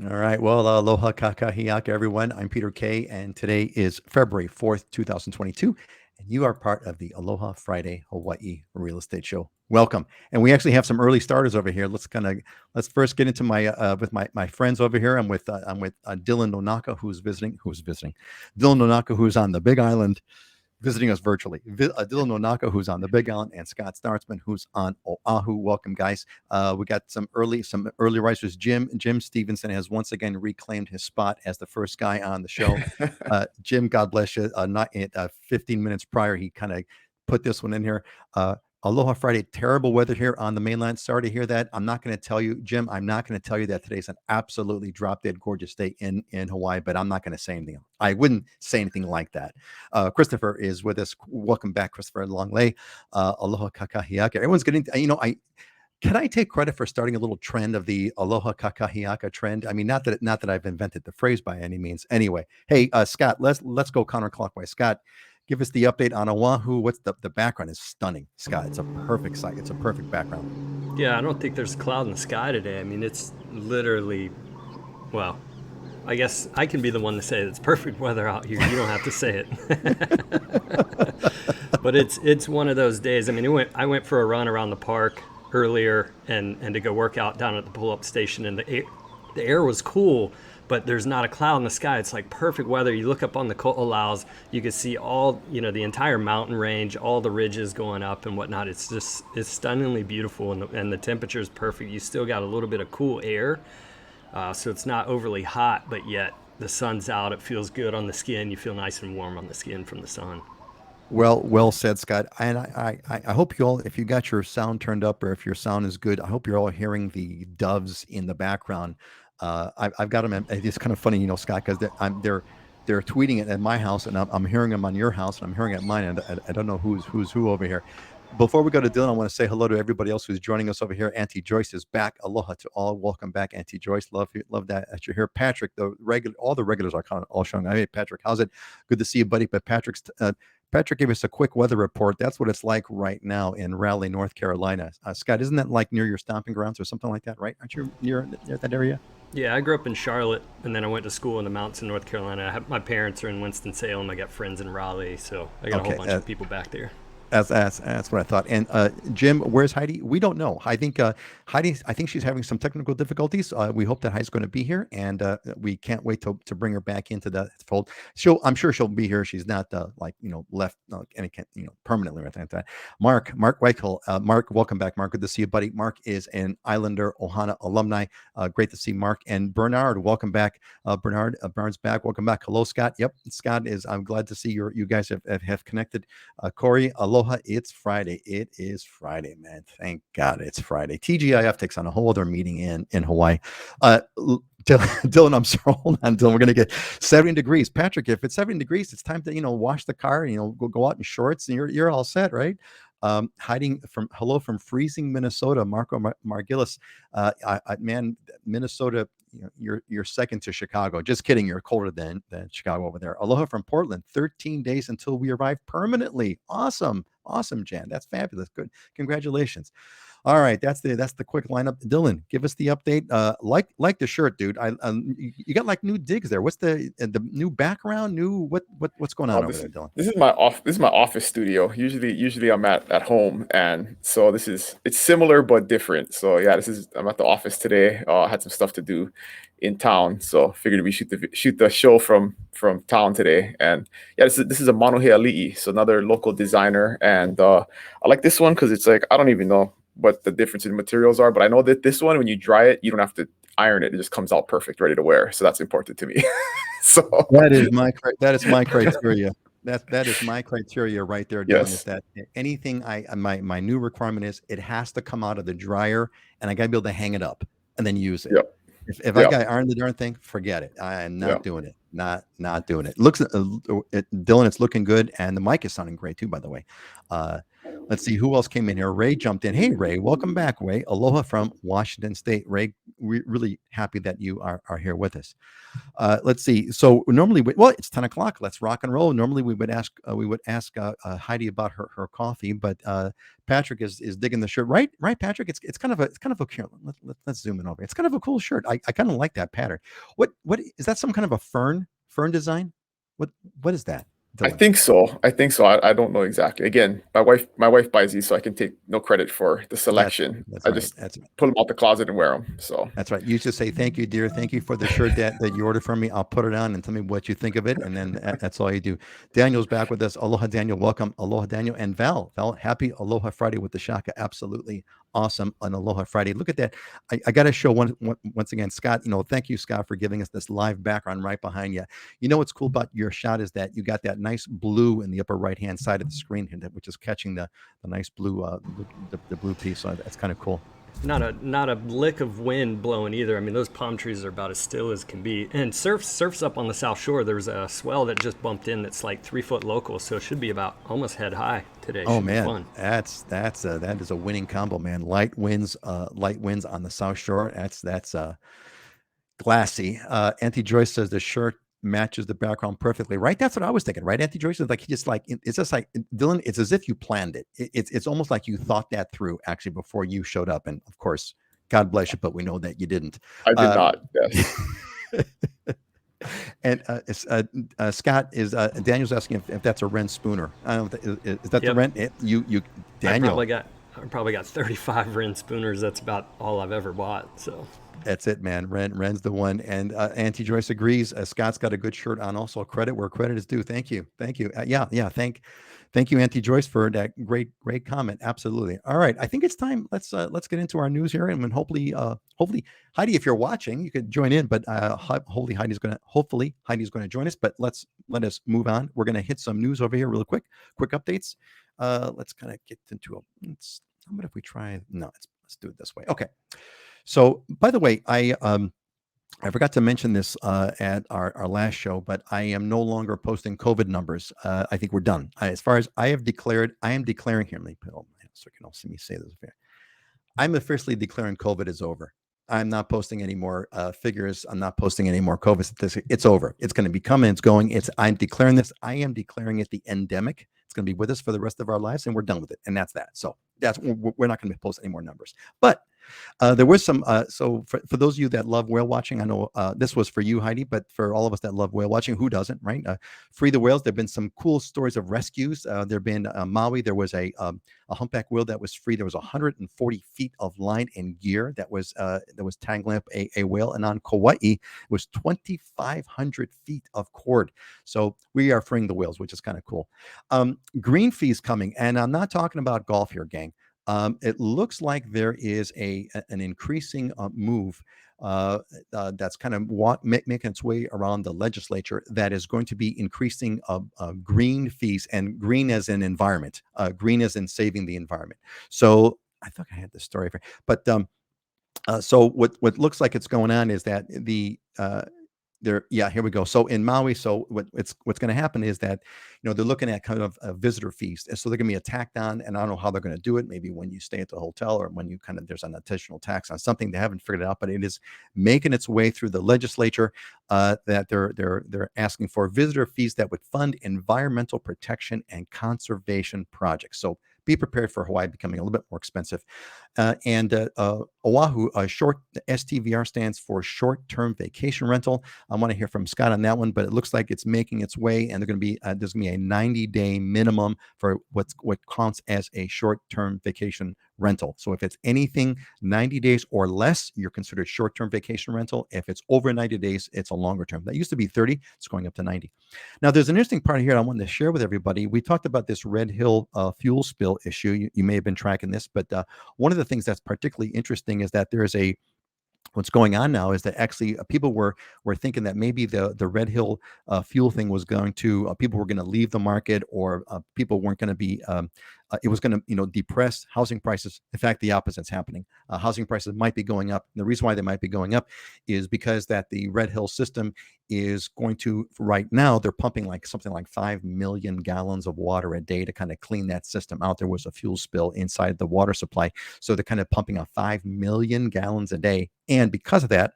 All right. Well, aloha kakahiaka, everyone. I'm Peter Kay, and today is February 4th, 2022, and you are part of the Aloha Friday Hawaii Real Estate Show. Welcome. And we actually have some early starters over here. Let's first get into my friends over here. I'm with Dylan Nonaka, who's visiting. Dylan Nonaka, who's on the Big Island, visiting us virtually. Dylan Onaka, who's on the Big Island, and Scott Startzman, who's on Oahu. Welcome, guys. We got some early risers. Jim Stevenson has once again reclaimed his spot as the first guy on the show. Jim, God bless you. Not 15 minutes prior, he kind of put this one in here. Aloha Friday, terrible weather here on the mainland. Sorry to hear that. I'm not going to tell you, Jim. I'm not going to tell you that today's an absolutely drop dead gorgeous day in Hawaii. But I'm not going to say anything. I wouldn't say anything like that. Christopher is with us. Welcome back, Christopher Longley. Aloha kakahiaka. Everyone's getting. Can I take credit for starting a little trend of the aloha kakahiaka trend? I mean, not that I've invented the phrase by any means. Anyway, hey, Scott, let's go counterclockwise. Scott, give us the update on Oahu. What's the background is stunning, Scott. It's a perfect site. It's a perfect background. Yeah, I don't think there's a cloud in the sky today. I mean, it's literally, well, I guess I can be the one to say it's perfect weather out here. You don't have to say it. But it's one of those days. I mean, I went for a run around the park earlier and to go work out down at the pull-up station, and the air was cool, but there's not a cloud in the sky. It's like perfect weather. You look up on the Ko'olaus, you can see all, the entire mountain range, all the ridges going up and whatnot. It's stunningly beautiful, and the temperature is perfect. You still got a little bit of cool air, so it's not overly hot, but yet the sun's out. It feels good on the skin. You feel nice and warm on the skin from the sun. Well said, Scott. And I hope you all, if you got your sound turned up or if your sound is good, I hope you're all hearing the doves in the background. I've got them. It's kind of funny, Scott, because they're tweeting it at my house, and I'm hearing them on your house, and I'm hearing it at mine, and I don't know who's who over here. Before we go to Dylan, I want to say hello to everybody else who's joining us over here. Auntie Joyce is back. Aloha to all. Welcome back, Auntie Joyce. Love that you're here. Patrick, all the regulars are kind of all showing. Hey, Patrick, how's it? Good to see you, buddy. But Patrick gave us a quick weather report. That's what it's like right now in Raleigh, North Carolina. Scott, isn't that like near your stomping grounds or something like that, right? Aren't you near that area? Yeah, I grew up in Charlotte, and then I went to school in the mountains in North Carolina. My parents are in Winston-Salem. I got friends in Raleigh, so I got a whole Okay, bunch of people back there. that's what I thought. And Jim, where's Heidi? We don't know. I think Heidi. I think she's having some technical difficulties. We hope that Heidi's going to be here, and we can't wait to bring her back into the fold. I'm sure she'll be here. She's not left any permanently or anything like that. Mark Whitehall. Mark, welcome back. Mark, good to see you, buddy. Mark is an Islander Ohana alumni. Great to see Mark and Bernard. Welcome back, Bernard's back. Welcome back. Hello, Scott. Yep, Scott is. I'm glad to see you guys have connected. Corey, aloha. It's Friday. It is Friday, man. Thank God it's Friday. TGIF takes on a whole other meeting in Hawaii. Dylan, I'm sorry. Hold on, Dylan. We're going to get 70 degrees. Patrick, if it's 70 degrees, it's time to, wash the car, go out in shorts, and you're all set, right? Hello from freezing Minnesota, Marco Margilis. Man, Minnesota, you're second to Chicago. Just kidding, you're colder than Chicago over there. Aloha from Portland. 13 days until we arrive permanently. Awesome, Jan. That's fabulous. Good, congratulations. All right, that's the quick lineup. Dylan, give us the update. Like the shirt, dude. You got like new digs there. What's the new background? What's going Oh, on over this there, Dylan? this is my off this is my office studio. Usually I'm at home, and so it's similar but different. So yeah, I'm at the office today. I had some stuff to do in town, so figured we shoot the show from town today. And yeah, this is a Monohe Ali'i, so another local designer, and I like this one because it's like I don't even know what the difference in materials are, but I know that this one, when you dry it, you don't have to iron it. It just comes out perfect, ready to wear. So that's important to me. So That is my criteria. That is my criteria right there, Dylan. Is yes, that anything my new requirement is it has to come out of the dryer and I gotta be able to hang it up and then use it. yep, If I yep, got to iron the darn thing, forget it. I am not yep. doing it. Not doing it. Dylan, it's looking good, and the mic is sounding great too. By the way, uh, let's see who else came in here. Ray jumped in. Hey, Ray, welcome back, Ray. Aloha from Washington State. Ray, we're really happy that you are here with us. Let's see. So normally, it's 10 o'clock. Let's rock and roll. Normally, we would ask Heidi about her coffee, but Patrick is digging the shirt. Right, Patrick. It's kind of a here. Let's zoom in over. It's kind of a cool shirt. I kind of like that pattern. What is that? Some kind of a fern design? What what is that? I Dylan? think so. I think so. I don't know exactly. Again, my wife buys these, so I can take no credit for the selection. That's I right. just pull them out the closet and wear them. So That's right. You just say, thank you, dear. Thank you for the shirt that you ordered from me. I'll put it on and tell me what you think of it. And then that's all you do. Daniel's back with us. Aloha, Daniel. Welcome. Aloha, Daniel. And Val, happy Aloha Friday with the Shaka. Absolutely awesome on Aloha Friday. Look at that. I got to show once again, Scott, thank you, Scott, for giving us this live background right behind you. What's cool about your shot is that you got that nice blue in the upper right-hand side of the screen here, which is catching the nice blue, the blue piece. So that's kind of cool. Not a lick of wind blowing either. I mean, those palm trees are about as still as can be. And surf's up on the South Shore. There's a swell that just bumped in that's like 3 foot local, so it should be about almost head high today. Oh Should be man, fun. that is a winning combo, man. Light winds on the South Shore. That's glassy. Auntie Joyce says the shirt matches the background perfectly. Right, that's what I was thinking. Right, Auntie Joyce is like it's just like Dylan. It's as if you planned it. It's almost like you thought that through actually before you showed up. And of course, God bless you, but we know that you didn't. I did not. Yes. And Scott is Daniel's asking if that's a Ren Spooner. I don't know. Is that the Yep. Ren? You Daniel. I probably got 35 Ren Spooners. That's about all I've ever bought. So That's it, man. Ren's the one. And Auntie Joyce agrees. Scott's got a good shirt on. Also, credit where credit is due. Thank you. Yeah. Thank you, Auntie Joyce, for that great comment. Absolutely. All right. I think it's time. Let's get into our news here, and then hopefully, Heidi, if you're watching, you could join in. But hopefully Heidi's going to join us. But let us move on. We're going to hit some news over here real quick. Quick updates. Let's kind of get into what if we try? No, let's do it this way. Okay. So, by the way, I forgot to mention this at our last show, but I am no longer posting COVID numbers. I think we're done. As far as I am declaring here. Let me put on so you can all see me say this. I'm officially declaring COVID is over. I'm not posting any more figures. I'm not posting any more COVID statistics. It's over. It's going to be coming. It's going. I'm declaring this. I am declaring it the endemic. It's going to be with us for the rest of our lives, and we're done with it. And that's that. So we're not going to post any more numbers. But there was some. So for those of you that love whale watching, I know this was for you, Heidi, but for all of us that love whale watching, who doesn't, right? Free the whales. There've been some cool stories of rescues. There've been Maui. There was a humpback whale that was free. There was 140 feet of line and gear that was tangling up a whale, and on Kauai it was 2,500 feet of cord. So we are freeing the whales, which is kind of cool. Green fees coming, and I'm not talking about golf here, gang. It looks like there is an increasing move that's kind of making its way around the legislature that is going to be increasing green fees, and green as in environment, green as in saving the environment. So I thought I had this story, but so what looks like it's going on is that here we go. So in Maui, so what's going to happen is that they're looking at kind of visitor fees, and so they're going to be tacked on, and I don't know how they're going to do it. Maybe when you stay at the hotel, or when you there's an additional tax on something. They haven't figured it out, but it is making its way through the legislature that they're asking for visitor fees that would fund environmental protection and conservation projects. So be prepared for Hawaii becoming a little bit more expensive. And Oahu, short STVR stands for short-term vacation rental. I want to hear from Scott on that one, but it looks like it's making its way, and there's going to be a 90-day minimum for what counts as a short-term vacation rental. So if it's anything 90 days or less, you're considered short-term vacation rental. If it's over 90 days, it's a longer term. That used to be 30. It's going up to 90. Now, there's an interesting part here I wanted to share with everybody. We talked about this Red Hill fuel spill issue. You may have been tracking this, but one of the things that's particularly interesting is that what's going on now is that actually people were thinking that maybe the Red Hill fuel thing was going to people were going to leave the market, or people weren't going to be it was going to, depress housing prices. In fact, the opposite's happening. Housing prices might be going up. And the reason why they might be going up is because that the Red Hill system is going to, right now, they're pumping like something like 5 million gallons of water a day to kind of clean that system out. There was a fuel spill inside the water supply. So they're kind of pumping out 5 million gallons a day. And because of that,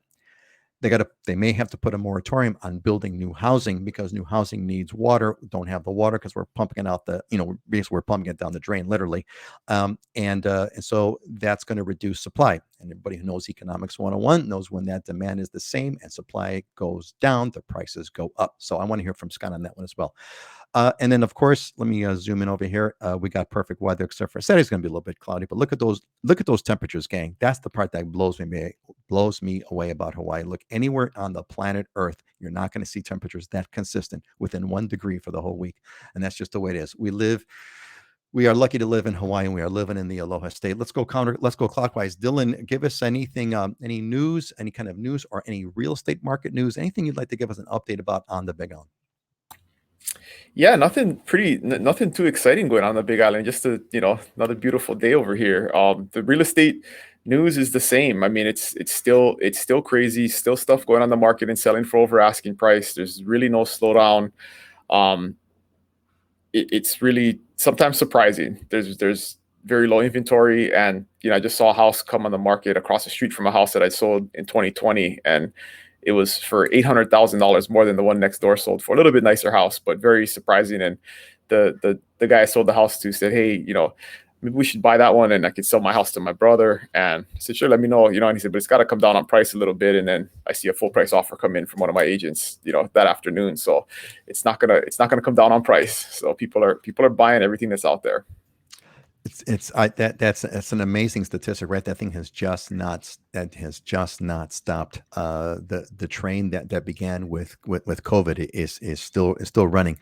they may have to put a moratorium on building new housing, because new housing needs water. Don't have the water because we're pumping it out basically we're pumping it down the drain, literally. And so that's going to reduce supply. And everybody who knows economics 101 knows when that demand is the same and supply goes down, the prices go up. So I want to hear from Scott on that one as well. And then, of course, let me zoom in over here. We got perfect weather, except for Saturday's going to be a little bit cloudy. But look at those temperatures, gang. That's the part that blows me away about Hawaii. Look, anywhere on the planet Earth, you're not going to see temperatures that consistent within 1 degree for the whole week, and that's just the way it is. We are lucky to live in Hawaii, and we are living in the Aloha State. Let's go clockwise. Dylan, give us anything, any news, any kind of news, or any real estate market news, anything you'd like to give us an update about on the Big Island. Yeah, nothing too exciting going on the Big Island. Just another beautiful day over here. The real estate news is the same. I mean, it's still crazy. Still stuff going on the market and selling for over asking price. There's really no slowdown. It's really sometimes surprising. There's very low inventory, and I just saw a house come on the market across the street from a house that I sold in 2020, and it was for $800,000 more than the one next door sold for. A little bit nicer house, but very surprising. And the guy I sold the house to said, "Hey, maybe we should buy that one, and I could sell my house to my brother." And I said, "Sure, let me know." And he said, "But it's got to come down on price a little bit." And then I see a full price offer come in from one of my agents, that afternoon. So it's not gonna come down on price. So people are buying everything that's out there. That's an amazing statistic, right? That thing has just not stopped. The train that began with COVID is still running.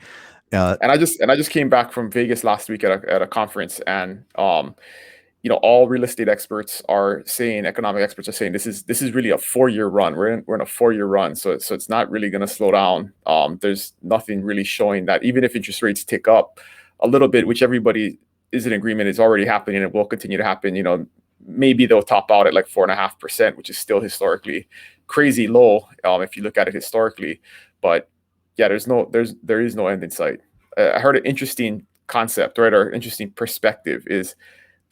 And I just came back from Vegas last week at a conference, and all real estate experts are saying, economic experts are saying, this is really a 4-year run. We're in a 4-year run, so it's not really going to slow down. There's nothing really showing that, even if interest rates tick up a little bit, which everybody is in agreement is already happening and will continue to happen. Maybe they'll top out at like 4.5%, which is still historically crazy low if you look at it historically. But yeah, there is no end in sight. I heard an interesting concept, right, or interesting perspective is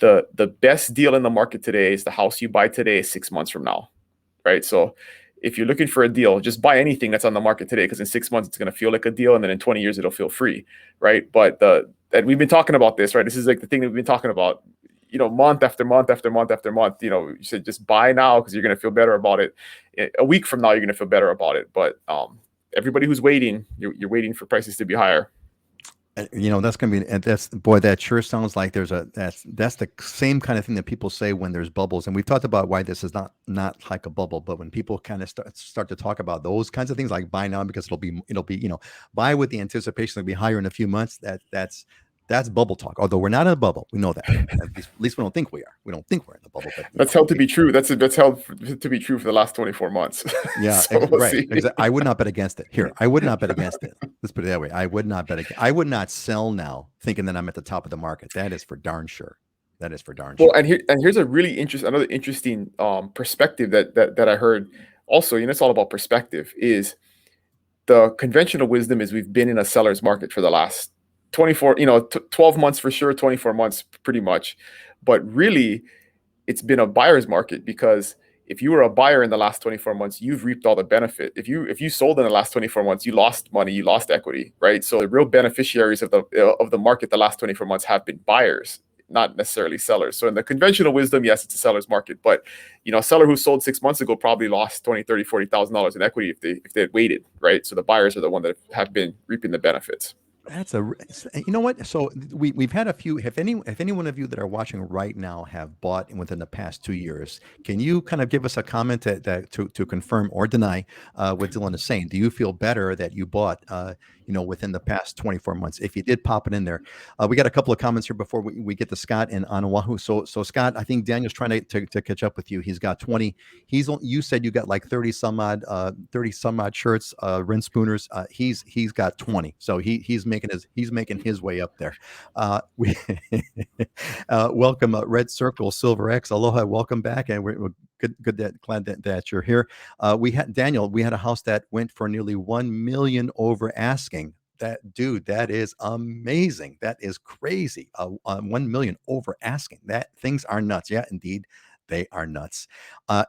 the best deal in the market today is the house you buy today 6 months from now, right? So if you're looking for a deal, just buy anything that's on the market today, because in 6 months it's going to feel like a deal, and then in 20 years it'll feel free, right? But and we've been talking about this, right? This is like the thing that we've been talking about, month after month after month after month. You should just buy now because you're going to feel better about it. A week from now, you're going to feel better about it. But everybody who's waiting, you're waiting for prices to be higher. That's going to be, and that sure sounds like that's the same kind of thing that people say when there's bubbles. And we've talked about why this is not like a bubble, but when people kind of start to talk about those kinds of things, like buy now because it'll be, buy with the anticipation it'll be higher in a few months. That's bubble talk. Although we're not in a bubble, we know that. At least we don't think we are. We don't think we're in the bubble. But that's held to be true. That's held to be true for the last 24 months. Yeah, so we'll right. I would not bet against it. Here, I would not bet against it. Let's put it that way. I would not bet. I would not sell now, thinking that I'm at the top of the market. That is for darn sure. Well, and here's a really interesting perspective that I heard. Also, it's all about perspective. Is the conventional wisdom is we've been in a seller's market for the last 24, 12 months for sure, 24 months pretty much. But really, it's been a buyer's market, because if you were a buyer in the last 24 months, you've reaped all the benefit. If you sold in the last 24 months, you lost money, you lost equity, right? So the real beneficiaries of the market the last 24 months have been buyers, not necessarily sellers. So in the conventional wisdom, yes, it's a seller's market, but a seller who sold 6 months ago probably lost $20,000, $30,000, $40,000 in equity if they had waited, right? So the buyers are the one that have been reaping the benefits. What? So we've had a few. If any one of you that are watching right now have bought within the past 2 years, can you kind of give us a comment to confirm or deny what Dylan is saying? Do you feel better that you bought, within the past 24 months? If you did, pop it in there. We got a couple of comments here before we get to Scott on Oahu. So Scott, I think Daniel's trying to catch up with you. He's got 20. You said you got like 30 some odd shirts, rinse spooners. He's got 20. So he's making making his way up there. We welcome Red Circle Silver X. Aloha, welcome back, and we're glad that you're here. We had Daniel. We had a house that went for nearly 1 million over asking. That is amazing. That is crazy. 1 million over asking. Things are nuts. Yeah, indeed. They are nuts.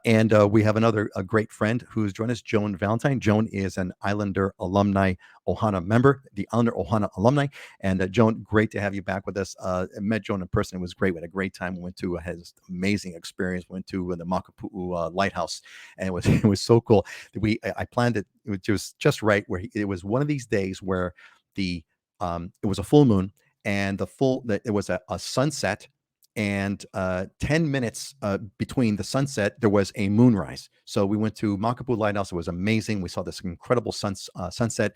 And we have a great friend who's joined us, Joan Valentine. Joan is an Islander alumni Ohana member, the Islander Ohana alumni. And Joan, great to have you back with us. I met Joan in person. It was great. We had a great time. We went to had this amazing experience. Went to the Makapu'u Lighthouse, and it was so cool. I planned it. It was just right where it was one of these days where it was a full moon, and it was a sunset, and 10 minutes between the sunset, there was a moonrise. So we went to Makapu'u Lighthouse. It was amazing. We saw this incredible sunset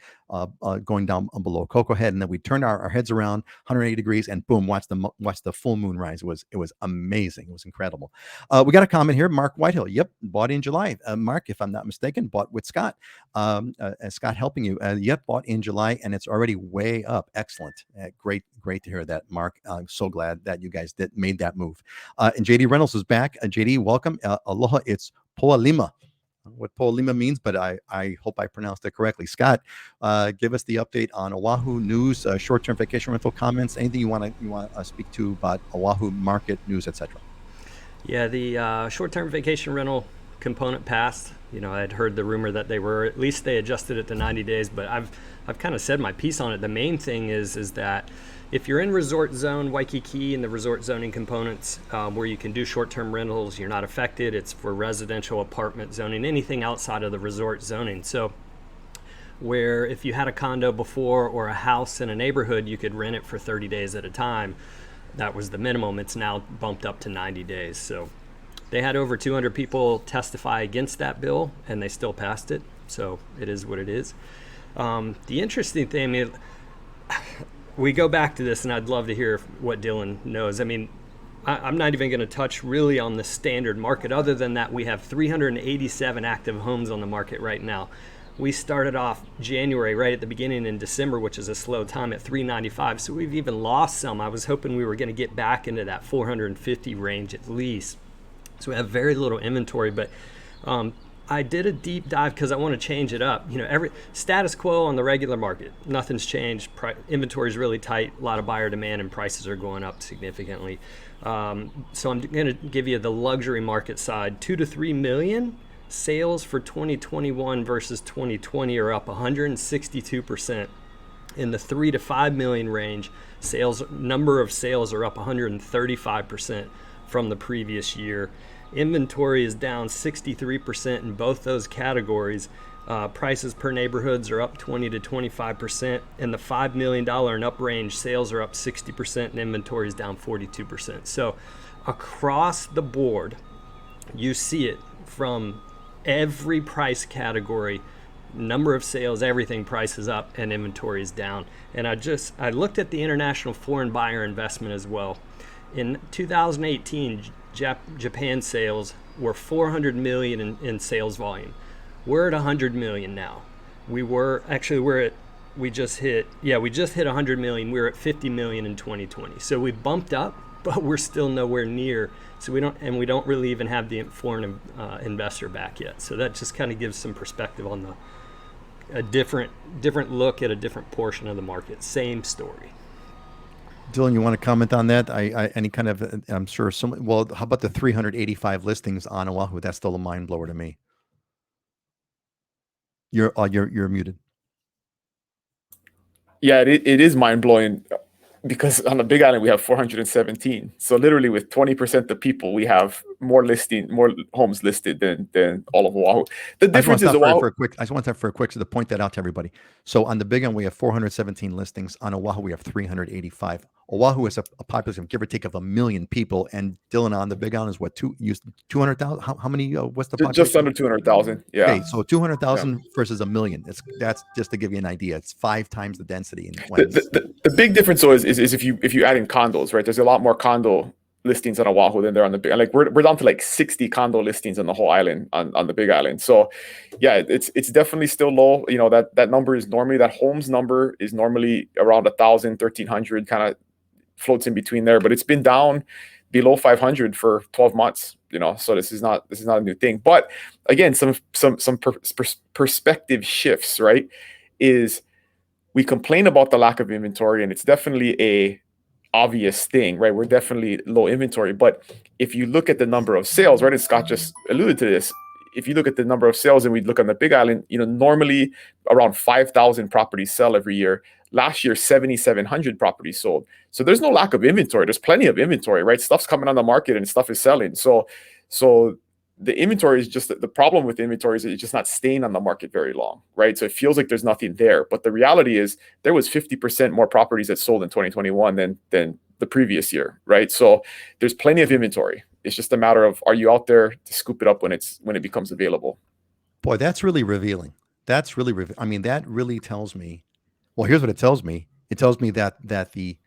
going down below Coco Head, and then we turned our heads around 180 degrees, and boom, watched the full moon rise. It was amazing. It was incredible. We got a comment here. Mark Whitehill. Yep, bought in July. Mark, if I'm not mistaken, bought with Scott. Scott helping you. Yep, bought in July, and it's already way up. Excellent. Great to hear that, Mark. I'm so glad that you guys made that move. And JD Reynolds is back. JD, welcome. Aloha. It's Po'alima. I don't know what Po'alima means, but I hope I pronounced it correctly. Scott, give us the update on Oahu news, short-term vacation rental comments, anything you want to speak to about Oahu market news, etc. Yeah, the short-term vacation rental component passed. I had heard the rumor that at least they adjusted it to 90 days, but I've kind of said my piece on it. The main thing is that if you're in resort zone, Waikiki and the resort zoning components where you can do short-term rentals, you're not affected. It's for residential apartment zoning, anything outside of the resort zoning. So where if you had a condo before or a house in a neighborhood, you could rent it for 30 days at a time. That was the minimum. It's now bumped up to 90 days. So they had over 200 people testify against that bill, and they still passed it. So it is what it is. The interesting thing, we go back to this, and I'd love to hear what Dylan knows. I'm not even going to touch really on the standard market, other than that we have 387 active homes on the market right now. We started off January right at the beginning in December, which is a slow time, at 395. So we've even lost some. I was hoping we were going to get back into that 450 range at least. So we have very little inventory, but I did a deep dive because I want to change it up. Every status quo on the regular market, nothing's changed. Inventory is really tight, a lot of buyer demand, and prices are going up significantly. So I'm going to give you the luxury market side. 2 to 3 million sales for 2021 versus 2020 are up 162%. In the 3 to 5 million range, number of sales are up 135% from the previous year. Inventory is down 63% in both those categories. Prices per neighborhoods are up 20 to 25%. In the $5 million and up range, sales are up 60% and inventory is down 42%. So across the board, you see it from every price category, number of sales, everything, price is up and inventory is down. And I looked at the international foreign buyer investment as well. In 2018, Japan sales were 400 million in sales volume. We're at 100 million now. We just hit 100 million. We were at 50 million in 2020. So we bumped up, but we're still nowhere near. So we don't really even have the foreign investor back yet. So that just kind of gives some perspective on a different look at a different portion of the market. Same story. Dylan, you want to comment on that? Any kind of, I'm sure how about the 385 listings on Oahu? That's still a mind blower to me. You're muted. Yeah, it is mind blowing, because on the Big Island we have 417. So literally with 20% of the people, we have more homes listed than all of Oahu. The difference is Oahu. I just want to to point that out to everybody. So on the Big Island we have 417 listings. On Oahu we have 385. Oahu is a population, give or take, of 1 million people, and Dylan, on the Big Island is what, 200,000? How many? What's the population? Just under 200,000. Yeah. Okay, so 200,000 versus 1 million. That's just to give you an idea. It's 5 times the density. The big difference though is if you add in condos, right? There's a lot more condo listings on Oahu than there on the big. Like we're down to like 60 condo listings on the whole island on the Big Island. So yeah, it's definitely still low. You know, that number is normally, that homes number is normally around 1,000, 1,300, kind of floats in between there, but it's been down below 500 for 12 months. You know, so this is not a new thing. But again, some perspective shifts, right? Is we complain about the lack of inventory, and it's definitely a obvious thing, right? We're definitely low inventory, but if you look at the number of sales, right, and Scott just alluded to this, if you look at the number of sales and we look on the Big Island, you know, normally around 5,000 properties sell every year. Last year, 7,700 properties sold. So there's no lack of inventory. There's plenty of inventory, right? Stuff's coming on the market and stuff is selling. So the inventory is just, the problem with inventory is that it's just not staying on the market very long, right? So it feels like there's nothing there. But the reality is there was 50% more properties that sold in 2021 than the previous year, right? So there's plenty of inventory. It's just a matter of, are you out there to scoop it up when it becomes available? Boy, that's really revealing. That's really I mean, that really tells me. Well, here's what it tells me. It tells me that the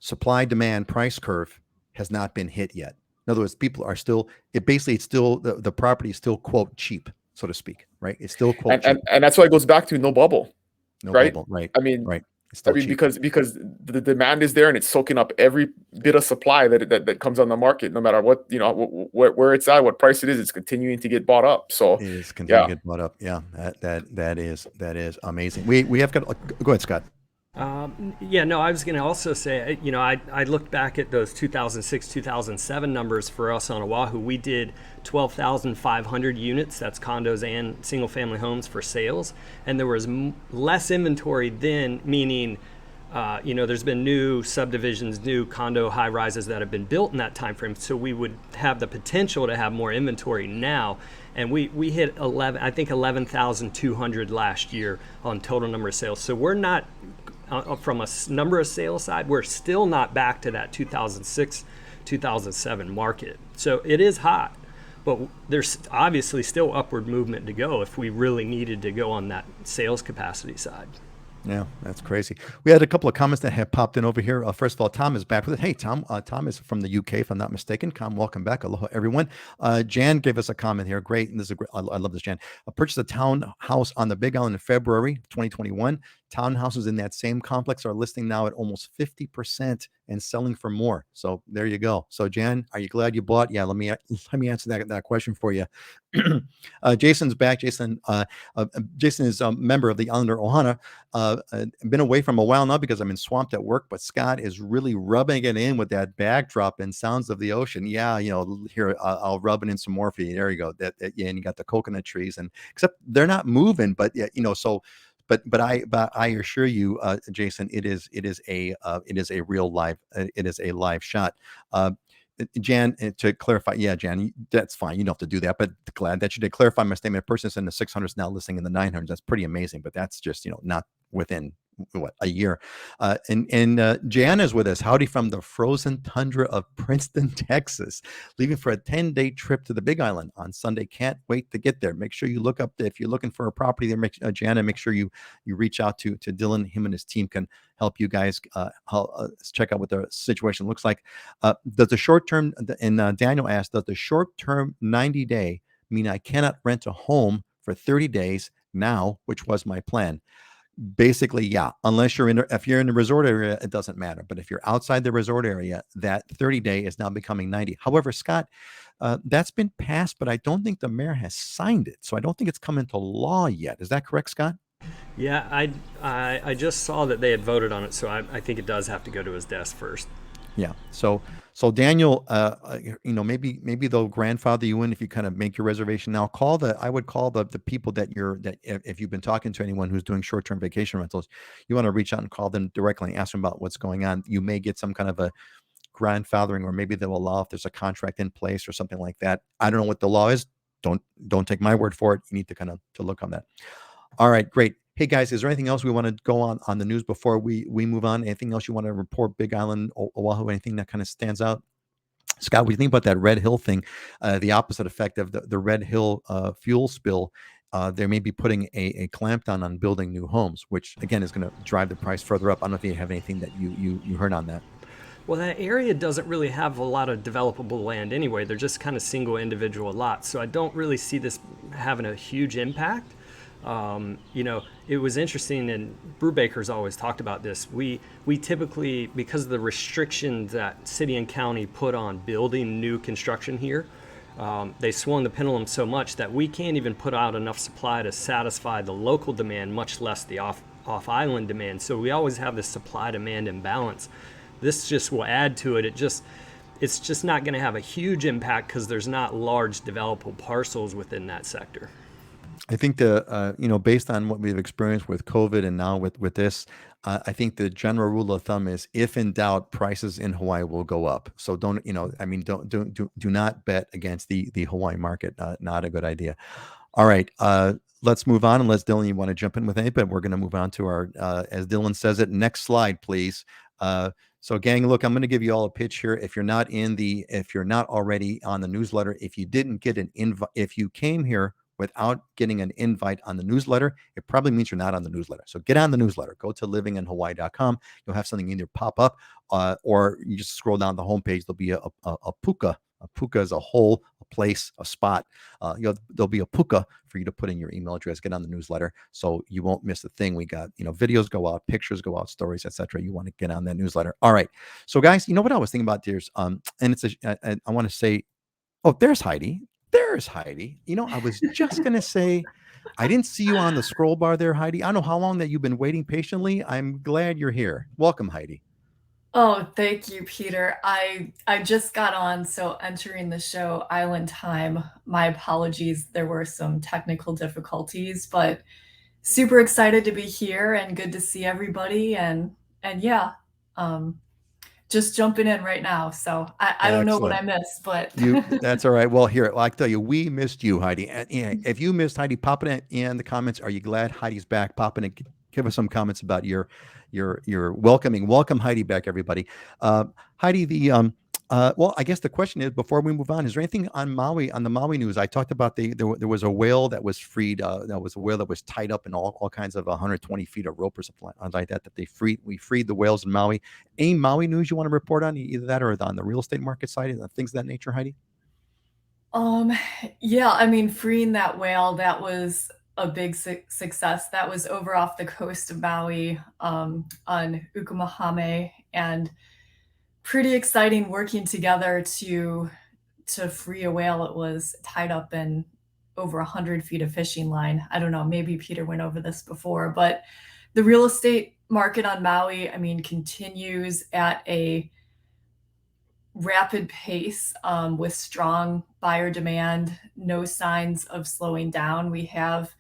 supply demand price curve has not been hit yet. In other words, people are still, it's still, the property is still, quote, cheap, so to speak, right? It's still, quote, cheap. And that's why it goes back to no bubble, No right? bubble, right? I mean, right. It's still cheap. because the demand is there and it's soaking up every bit of supply that comes on the market, no matter what, you know, where it's at, what price it is, it's continuing to get bought up. So it is continuing to get bought up. Yeah, that is amazing. We have got, go ahead, Scott. Yeah, no, I was going to also say, you know, I looked back at those 2006, 2007 numbers for us on Oahu. We did 12,500 units, that's condos and single family homes for sales. And there was less inventory then, meaning, you know, there's been new subdivisions, new condo high rises that have been built in that time frame. So we would have the potential to have more inventory now. And we hit 11,200 last year on total number of sales. So we're not, from a number of sales side, we're still not back to that 2006, 2007 market. So it is hot, but there's obviously still upward movement to go if we really needed to go on that sales capacity side. Yeah, that's crazy. We had a couple of comments that have popped in over here. First of all, Tom is back with it. Hey, Tom. Tom is from the UK, if I'm not mistaken. Tom, welcome back. Aloha, everyone. Jan gave us a comment here. Great. And this is great. I love this, Jan. I purchased a townhouse on the Big Island in February 2021. Townhouses in that same complex are listing now at almost 50% and selling for more. So there you go. So Jan, are you glad you bought? Yeah, let me answer that question for you. Jason's back. Jason is a member of the Islander Ohana. Been away from a while now because I'm in swamped at work, but Scott is really rubbing it in with that backdrop and sounds of the ocean. Yeah, you know, here I'll rub it in some more for you. There you go. Yeah, and you got the coconut trees, and except they're not moving, but yeah, you know, so. But I assure you, Jason, it is a real live shot. Jan, to clarify, yeah, Jan, that's fine. You don't have to do that, but glad that you did clarify my statement. A person in the 600s now listing in the 900s. That's pretty amazing, but that's just, you know, not within a year. And Jan is with us. Howdy from the frozen tundra of Princeton, Texas, leaving for a 10-day trip to the Big Island on Sunday. Can't wait to get there. Make sure you look up if you're looking for a property there, Jan, and make sure you reach out to Dylan. Him and his team can help you guys check out what the situation looks like. Does the short term, and Daniel asked, does the short term 90-day mean I cannot rent a home for 30 days now, which was my plan? Basically, yeah, unless if you're in the resort area, it doesn't matter. But if you're outside the resort area, that 30-day is now becoming 90. However, Scott, that's been passed, but I don't think the mayor has signed it. So I don't think it's come into law yet. Is that correct, Scott? Yeah, I just saw that they had voted on it, so I think it does have to go to his desk first. Yeah. So Daniel, you know, maybe they'll grandfather you in if you kind of make your reservation now. I would call the people that if you've been talking to anyone who's doing short-term vacation rentals, you want to reach out and call them directly and ask them about what's going on. You may get some kind of a grandfathering, or maybe they'll allow if there's a contract in place or something like that. I don't know what the law is. Don't take my word for it. You need to kind of to look on that. All right, great. Hey guys, is there anything else we want to go on the news before we move on? Anything else you want to report? Big Island, Oahu, anything that kind of stands out? Scott, what do you think about that Red Hill thing? The opposite effect of the Red Hill fuel spill. They may be putting a clampdown on building new homes, which again is going to drive the price further up. I don't know if you have anything that you heard on that. Well, that area doesn't really have a lot of developable land anyway. They're just kind of single individual lots. So I don't really see this having a huge impact. It was interesting, and Brewbaker's always talked about this. We typically, because of the restrictions that city and county put on building new construction here, they swung the pendulum so much that we can't even put out enough supply to satisfy the local demand, much less the off-island demand. So we always have this supply-demand imbalance. This just will add to it. It's just not going to have a huge impact because there's not large developable parcels within that sector. I think based on what we've experienced with COVID and now with this, I think the general rule of thumb is, if in doubt, prices in Hawaii will go up. So do not bet against the Hawaii market. Not a good idea. All right. Let's move on, unless Dylan, you want to jump in with anything. But we're going to move on to our, as Dylan says it, next slide, please. So gang, look, I'm going to give you all a pitch here. If you're not already on the newsletter, if you didn't get an invite, if you came here without getting an invite on the newsletter, it probably means you're not on the newsletter. So get on the newsletter. Go to livinginhawaii.com. You'll have something either pop up or you just scroll down the homepage. There'll be a puka. A puka is a hole, a place, a spot. There'll be a puka for you to put in your email address. Get on the newsletter so you won't miss a thing. We got, videos go out, pictures go out, stories, etc. You want to get on that newsletter. All right. So guys, you know what I was thinking about? And I want to say, oh, there's Heidi. There's Heidi. I was just going to say, I didn't see you on the scroll bar there, Heidi. I don't know how long that you've been waiting patiently. I'm glad you're here. Welcome, Heidi. Oh, thank you, Peter. I just got on, so entering the show Island time. My apologies. There were some technical difficulties, but super excited to be here and good to see everybody. And yeah, just jumping in right now. So I don't know what I missed, but that's all right. Well, here, I tell you, we missed you, Heidi. And if you missed Heidi, pop it in the comments. Are you glad Heidi's back? Pop in and give us some comments about your welcome Heidi back, everybody. Heidi, well, I guess the question is, before we move on, is there anything on the Maui news? I talked about there was a whale that was freed. That was a whale that was tied up in all kinds of 120 feet of rope or something like that. We freed the whales in Maui. Any Maui news you want to report on, either that or on the real estate market side and things of that nature, Heidi? Yeah, I mean, freeing that whale, that was a big success. That was over off the coast of Maui, on Ukumahame, and pretty exciting working together to free a whale. It was tied up in over 100 feet of fishing line. I don't know, maybe Peter went over this before, but the real estate market on Maui, I mean, continues at a rapid pace, with strong buyer demand, no signs of slowing down. We have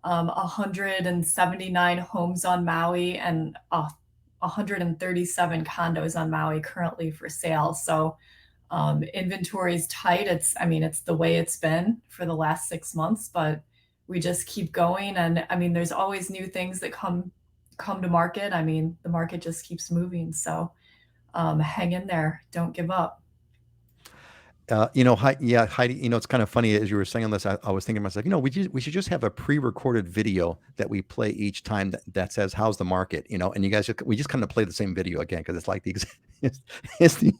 179 homes on Maui and 137 condos on Maui currently for sale. So inventory is tight. It's the way it's been for the last 6 months, but we just keep going. And I mean, there's always new things that come to market. I mean, the market just keeps moving. So hang in there. Don't give up. Heidi, it's kind of funny as you were saying this, I was thinking to myself, we should just have a pre-recorded video that we play each time that says, how's the market, and you guys, we just kind of play the same video again, because it's like it's the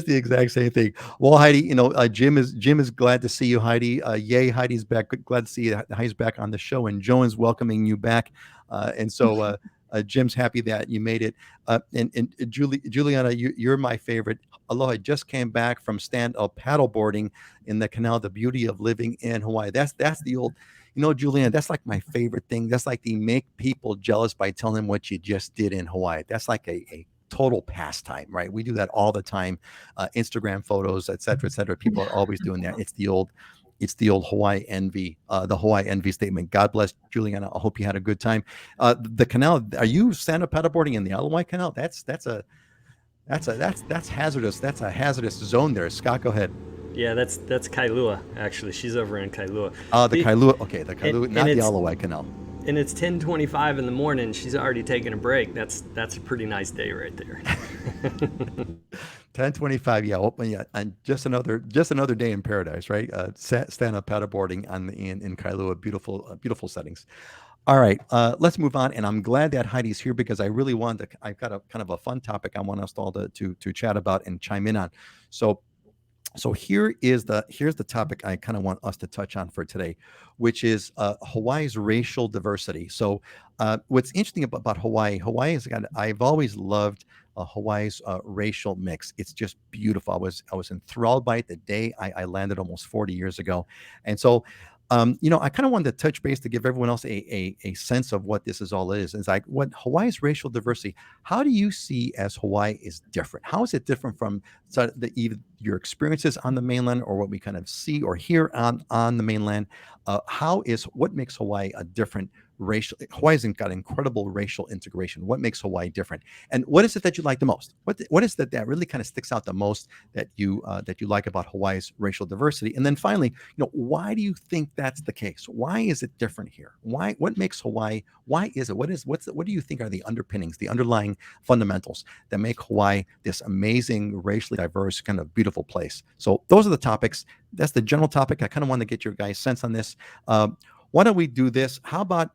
exact same thing. Well, Heidi, Jim is glad to see you, Heidi. Yay, Heidi's back. Glad to see you. Heidi's back on the show, and Joan's welcoming you back. And so Jim's happy that you made it. And Juliana, you're my favorite. Aloha, I just came back from stand-up paddleboarding in the canal. The beauty of living in Hawaii. That's the old, Juliana, that's like my favorite thing. That's like the make people jealous by telling them what you just did in Hawaii. That's like a total pastime, right? We do that all the time. Instagram photos, et cetera. People are always doing that. It's the old Hawaii envy, the Hawaii envy statement. God bless, Juliana. I hope you had a good time. The canal, are you stand-up paddleboarding in the Alawai Canal? That's hazardous. That's a hazardous zone there. Scott, go ahead. Yeah, that's Kailua, actually. She's over in Kailua. The Kailua. Okay, the Kailua, not the Alawai Canal. And it's 10:25 in the morning. She's already taking a break. That's a pretty nice day right there. 10:25, yeah, and just another day in paradise, right? Stand-up paddleboarding in Kailua, beautiful settings. All right, let's move on. And I'm glad that Heidi's here because I really wanted to. I've got a kind of a fun topic I want us all to chat about and chime in on. So here's the topic I kind of want us to touch on for today, which is Hawaii's racial diversity. So what's interesting about Hawaii? Hawaii is got. I've always loved Hawaii's racial mix. It's just beautiful. I was enthralled by it the day I landed almost 40 years ago, and so. I kind of wanted to touch base to give everyone else a sense of what this is all is. It's like what Hawaii's racial diversity. How do you see as Hawaii is different? How is it different from either your experiences on the mainland or what we kind of see or hear on the mainland? What makes Hawaii a different racial? Hawaii's got incredible racial integration. What makes Hawaii different? And what is it that you like the most? What is that really kind of sticks out the most that you like about Hawaii's racial diversity? And then finally, why do you think that's the case? Why is it different here? What makes Hawaii? Why is it? What do you think are the underpinnings, the underlying fundamentals that make Hawaii this amazing, racially diverse, kind of beautiful place? So those are the topics. That's the general topic. I kind of want to get your guys' sense on this. Why don't we do this? How about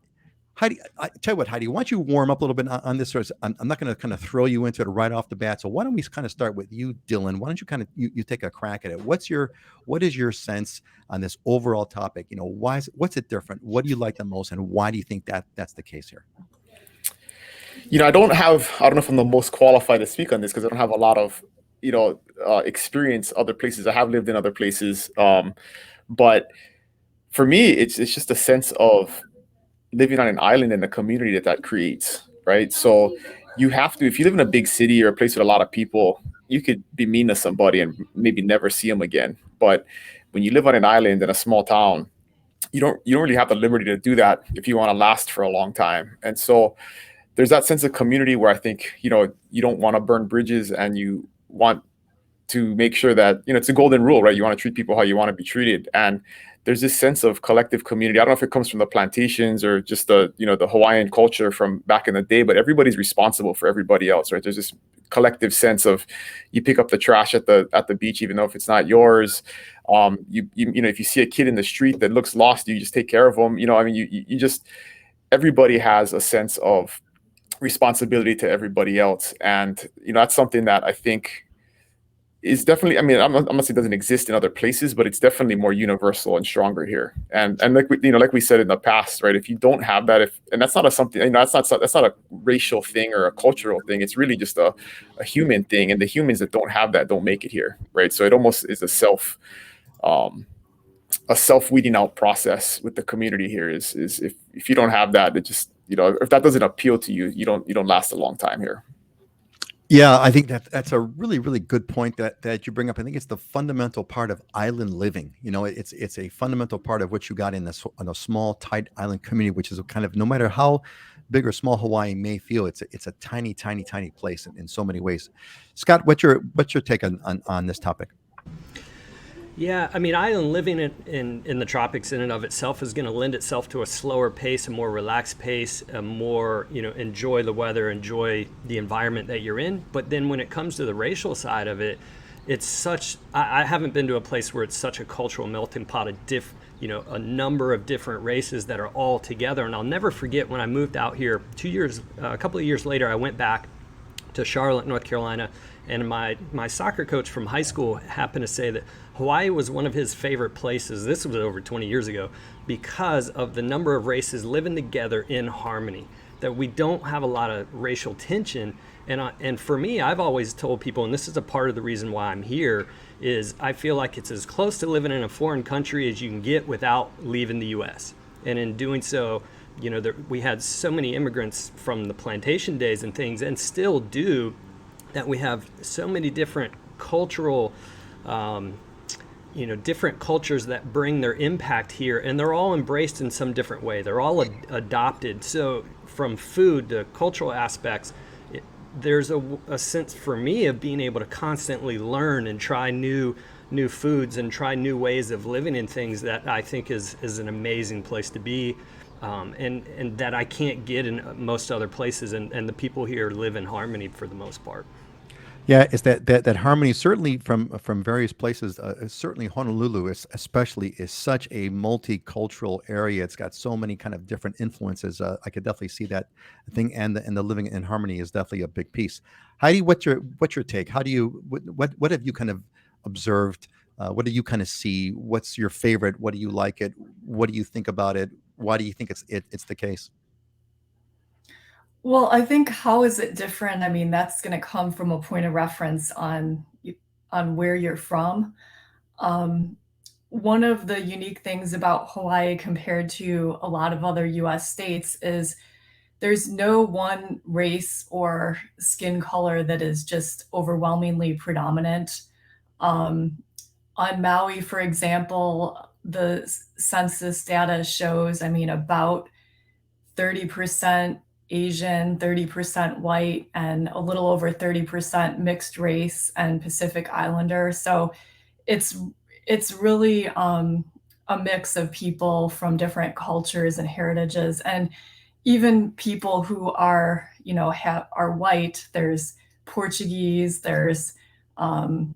Heidi? I tell you what, Heidi, why don't you warm up a little bit on this? I'm not going to kind of throw you into it right off the bat. So why don't we kind of start with you, Dylan? Why don't you kind of you take a crack at it? What is your sense on this overall topic? What's it different? What do you like the most, and why do you think that's the case here? I don't know if I'm the most qualified to speak on this because I don't have a lot of, experience other places. I have lived in other places. But for me, it's just a sense of living on an island and the community that creates, right? So if you live in a big city or a place with a lot of people, you could be mean to somebody and maybe never see them again. But when you live on an island in a small town, you don't really have the liberty to do that if you want to last for a long time. And so there's that sense of community where I think, you don't want to burn bridges, and you want to make sure that, it's a golden rule, right? You want to treat people how you want to be treated. And there's this sense of collective community. I don't know if it comes from the plantations or just the Hawaiian culture from back in the day, but everybody's responsible for everybody else, right? There's this collective sense of you pick up the trash at the beach, even though if it's not yours. If you see a kid in the street that looks lost, you just take care of them. Everybody has a sense of responsibility to everybody else. And, that's something that I think is definitely, I'm not saying it doesn't exist in other places, but it's definitely more universal and stronger here. And like we said in the past, right? If you don't have that, and that's not that's not a racial thing or a cultural thing. It's really just a human thing. And the humans that don't have that don't make it here, right? So it almost is a self weeding out process with the community here. Is if you don't have that, it just, if that doesn't appeal to you, you don't last a long time here. Yeah, I think that's a really, really good point that you bring up. I think it's the fundamental part of island living. It's a fundamental part of what you got in a small, tight island community, which is a kind of, no matter how big or small Hawaii may feel, it's a tiny, tiny, tiny place in so many ways. Scott, what's your take on this topic? Yeah, island living in the tropics in and of itself is going to lend itself to a slower pace, a more relaxed pace, a more, enjoy the weather, enjoy the environment that you're in. But then when it comes to the racial side of it, I haven't been to a place where it's such a cultural melting pot of a number of different races that are all together. And I'll never forget when I moved out here a couple of years later, I went back to Charlotte, North Carolina, and my soccer coach from high school happened to say that Hawaii was one of his favorite places. This was over 20 years ago, because of the number of races living together in harmony, that we don't have a lot of racial tension. And for me, I've always told people, and this is a part of the reason why I'm here, is I feel like it's as close to living in a foreign country as you can get without leaving the U.S. And in doing so, we had so many immigrants from the plantation days and things, and still do, that we have so many different cultural, different cultures that bring their impact here, and they're all embraced in some different way. They're all adopted. So from food to cultural aspects, there's a sense for me of being able to constantly learn and try new foods and try new ways of living in things that I think is an amazing place to be. And that I can't get in most other places, and the people here live in harmony for the most part. Yeah, it's that harmony certainly from various places. Certainly Honolulu is especially is such a multicultural area. It's got so many kind of different influences. I could definitely see that thing, and the living in harmony is definitely a big piece. Heidi, what's your take? How do you what have you kind of observed? What do you kind of see? What's your favorite? What do you like it? What do you think about it? Why do you think it's the case? Well, I think how is it different? I mean, that's going to come from a point of reference on where you're from. Um, One of the unique things about Hawaii compared to a lot of other US states is there's no one race or skin color that is just overwhelmingly predominant. Um, on Maui, for example, the census data shows, I mean, about 30% Asian, 30% white, and a little over 30% mixed race and Pacific Islander. So it's it's really a mix of people from different cultures and heritages, and even people who are are white. There's Portuguese, there's um,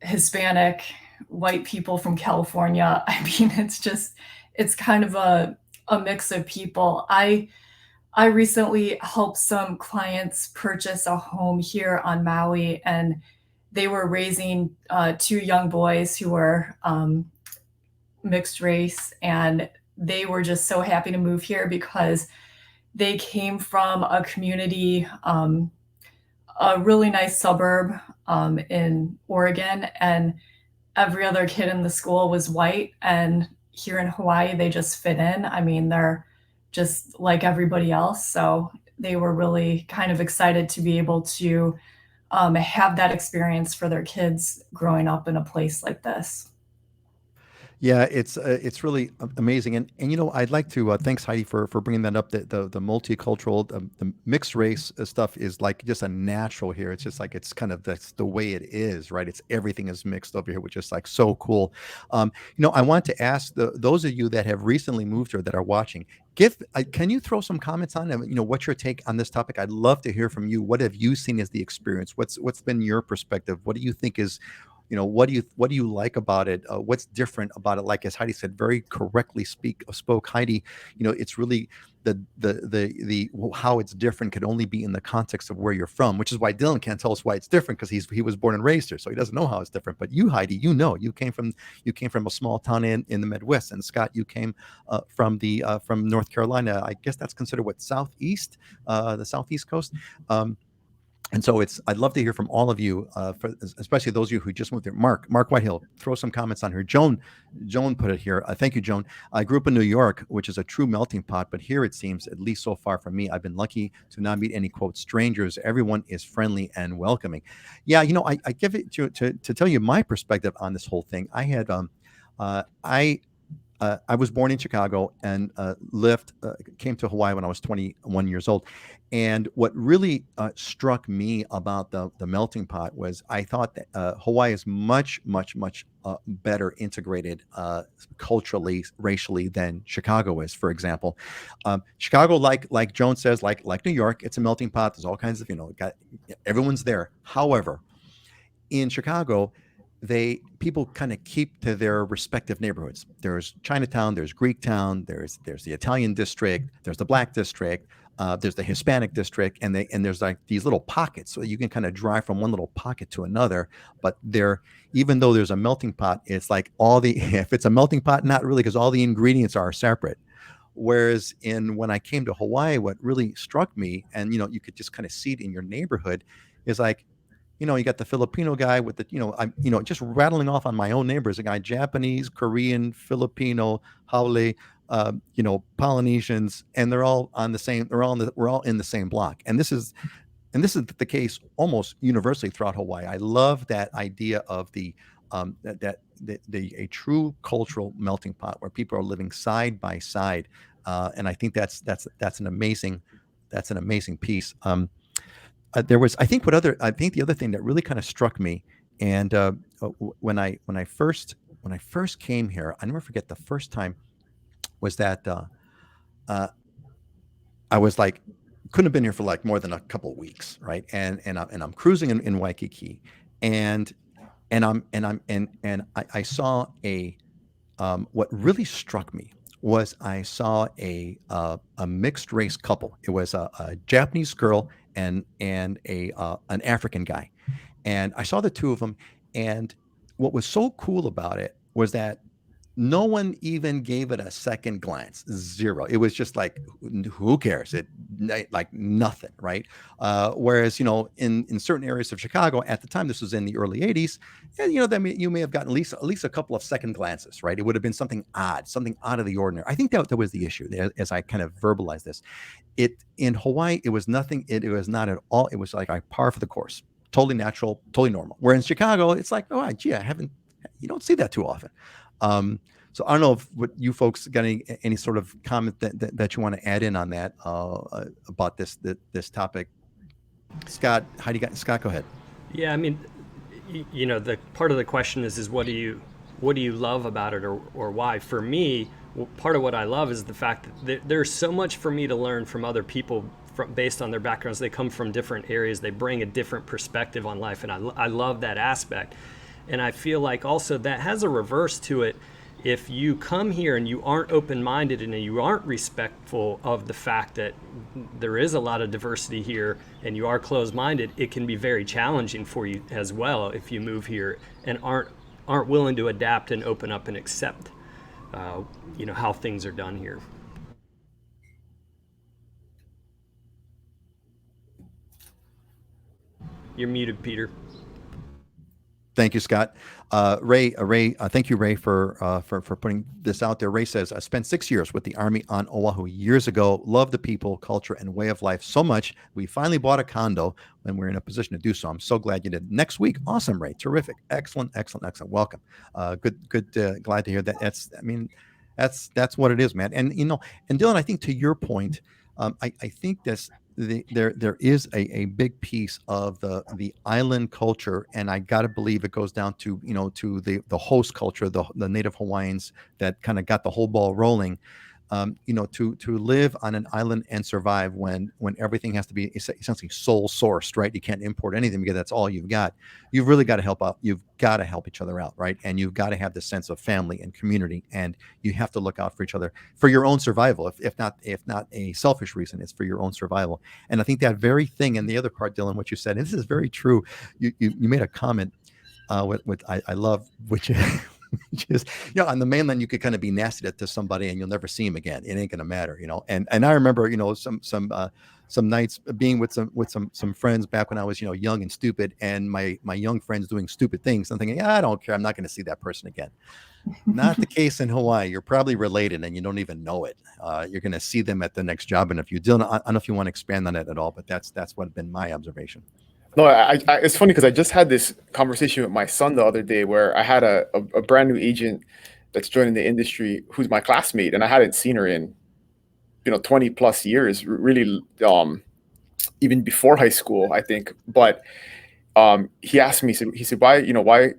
Hispanic, white people from California. I mean, it's kind of a mix of people. I recently helped some clients purchase a home here on Maui, and they were raising two young boys who were mixed race, and they were just so happy to move here because they came from a community, a really nice suburb in Oregon, and every other kid in the school was white. And here in Hawaii, they just fit in. I mean, they're just like everybody else. So they were really kind of excited to be able to have that experience for their kids growing up in a place like this. Yeah, it's really amazing, and I'd like to thanks Heidi for bringing that up. The multicultural, the mixed race stuff is like just a natural here. It's just like it's kind of that's the way it is, right? It's everything is mixed over here, which is like so cool. I want to ask those of you that have recently moved here that are watching. Can you throw some comments on what's your take on this topic? I'd love to hear from you. What have you seen as the experience? What's been your perspective? What do you think is what do you like about it? What's different about it? Like as Heidi said, very correctly spoke Heidi. It's really the how it's different could only be in the context of where you're from, which is why Dylan can't tell us why it's different because he was born and raised here, so he doesn't know how it's different. But you, Heidi, you came from a small town in the Midwest, and Scott, you came from North Carolina. I guess that's considered what southeast, the southeast coast. And so I'd love to hear from all of you, especially those of you who just moved there. Mark Whitehill, throw some comments on here. Joan put it here. Thank you, Joan. I grew up in New York, which is a true melting pot, but here it seems, at least so far from me, I've been lucky to not meet any quote strangers. Everyone is friendly and welcoming. Yeah, I give it to tell you my perspective on this whole thing. I was born in Chicago and came to Hawaii when I was 21 years old. And what really struck me about the melting pot was I thought that Hawaii is much, much, much better integrated culturally, racially than Chicago is, for example. Chicago, like Joan says, like New York, it's a melting pot. There's all kinds of, everyone's there. However, in Chicago, people kind of keep to their respective neighborhoods. There's Chinatown, there's Greektown, there's the Italian district, there's the Black district, there's the Hispanic district, and there's like these little pockets, so you can kind of drive from one little pocket to another. But even though there's a melting pot, it's like if it's a melting pot, not really, because all the ingredients are separate. Whereas when I came to Hawaii, what really struck me, and you could just kind of see it in your neighborhood, is like you got the Filipino guy with I'm, just rattling off on my own neighbors, a guy, Japanese, Korean, Filipino, Haole, Polynesians, and they're all on the same, we're all in the same block. And this is the case almost universally throughout Hawaii. I love that idea of a true cultural melting pot where people are living side by side. And I think that's an amazing, piece. I think the other thing that really kind of struck me, and when I first came here, I never forget the first time was that uh, I was like couldn't have been here for like more than a couple of weeks, right? And I'm cruising in Waikiki, and I saw a what really struck me was I saw a mixed race couple. It was a Japanese girl and a an African guy, and I saw the two of them. And what was so cool about it was that no one even gave it a second glance. Zero. It was just like, who cares? Like nothing, right? Whereas, in certain areas of Chicago at the time, this was in the early '80s, and you may have gotten at least a couple of second glances, right? It would have been something odd, something out of the ordinary. I think that was the issue as I kind of verbalized this. It in Hawaii, it was nothing. It was not at all. It was like a par for the course, totally natural, totally normal. Where in Chicago, it's like, oh, gee, you don't see that too often. So I don't know if what you folks got any sort of comment that you want to add in on that about this topic. Scott, Scott, go ahead. Yeah, I mean, the part of the question is what do you love about it, or why? For me, part of what I love is the fact that there's so much for me to learn from other people based on their backgrounds. They come from different areas. They bring a different perspective on life, and I love that aspect. And I feel like also that has a reverse to it. If you come here and you aren't open-minded and you aren't respectful of the fact that there is a lot of diversity here and you are closed-minded, it can be very challenging for you as well if you move here and aren't willing to adapt and open up and accept how things are done here. You're muted, Peter. Thank you, Scott. Ray, thank you, Ray, for putting this out there. Ray says, I spent 6 years with the Army on Oahu years ago. Love the people, culture, and way of life so much. We finally bought a condo when we're in a position to do so. I'm so glad you did. Next week, awesome, Ray, terrific, excellent. Welcome. Good. Glad to hear that. That's what it is, man. And Dylan, I think to your point, I think there is a big piece of the island culture, and I got to believe it goes down to to the host culture, the native Hawaiians that kind of got the whole ball rolling. To live on an island and survive when everything has to be essentially sole sourced, right? You can't import anything because that's all you've got. You've really got to help out. You've got to help each other out, right? And you've got to have this sense of family and community, and you have to look out for each other for your own survival. If not a selfish reason, it's for your own survival. And I think that very thing, and the other part, Dylan, what you said, and this is very true. You made a comment, what I love, which is, on the mainland, you could kind of be nasty to somebody and you'll never see him again. It ain't going to matter, And I remember, some nights being with some friends back when I was, young and stupid, and my young friends doing stupid things. I'm thinking, I don't care. I'm not going to see that person again. Not the case in Hawaii. You're probably related and you don't even know it. You're going to see them at the next job interview. Dylan, I don't know if you want to expand on it at all, but that's what been my observation. No, it's funny because I just had this conversation with my son the other day where I had a brand new agent that's joining the industry who's my classmate, and I hadn't seen her in 20 plus years, really, even before high school, I think. But he asked me, he said, why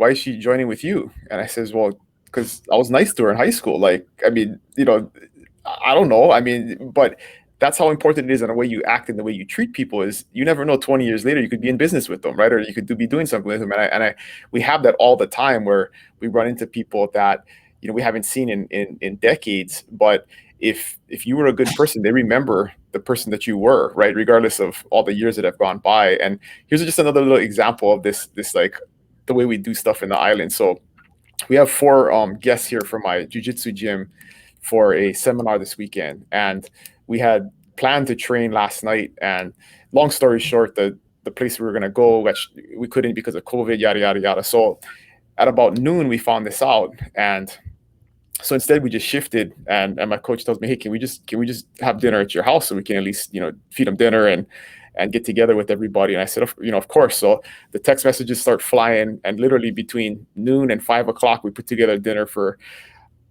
is she joining with you? And I says, well, because I was nice to her in high school. Like, I don't know. But that's how important it is, and the way you act and the way you treat people is, you never know, 20 years later, you could be in business with them, right? Or you could be doing something with them. And we have that all the time where we run into people that, we haven't seen in decades, but if you were a good person, they remember the person that you were, right? Regardless of all the years that have gone by. And here's just another little example of this like the way we do stuff in the island. So we have 4 guests here from my jiu-jitsu gym for a seminar this weekend. And we had planned to train last night, and long story short, the place we were going to go, which we couldn't because of COVID, yada, yada, yada. So at about noon, we found this out. And so instead we just shifted, and my coach tells me, hey, can we just have dinner at your house so we can at least, feed them dinner and get together with everybody? And I said, of course. So the text messages start flying, and literally between noon and 5 o'clock, we put together dinner for,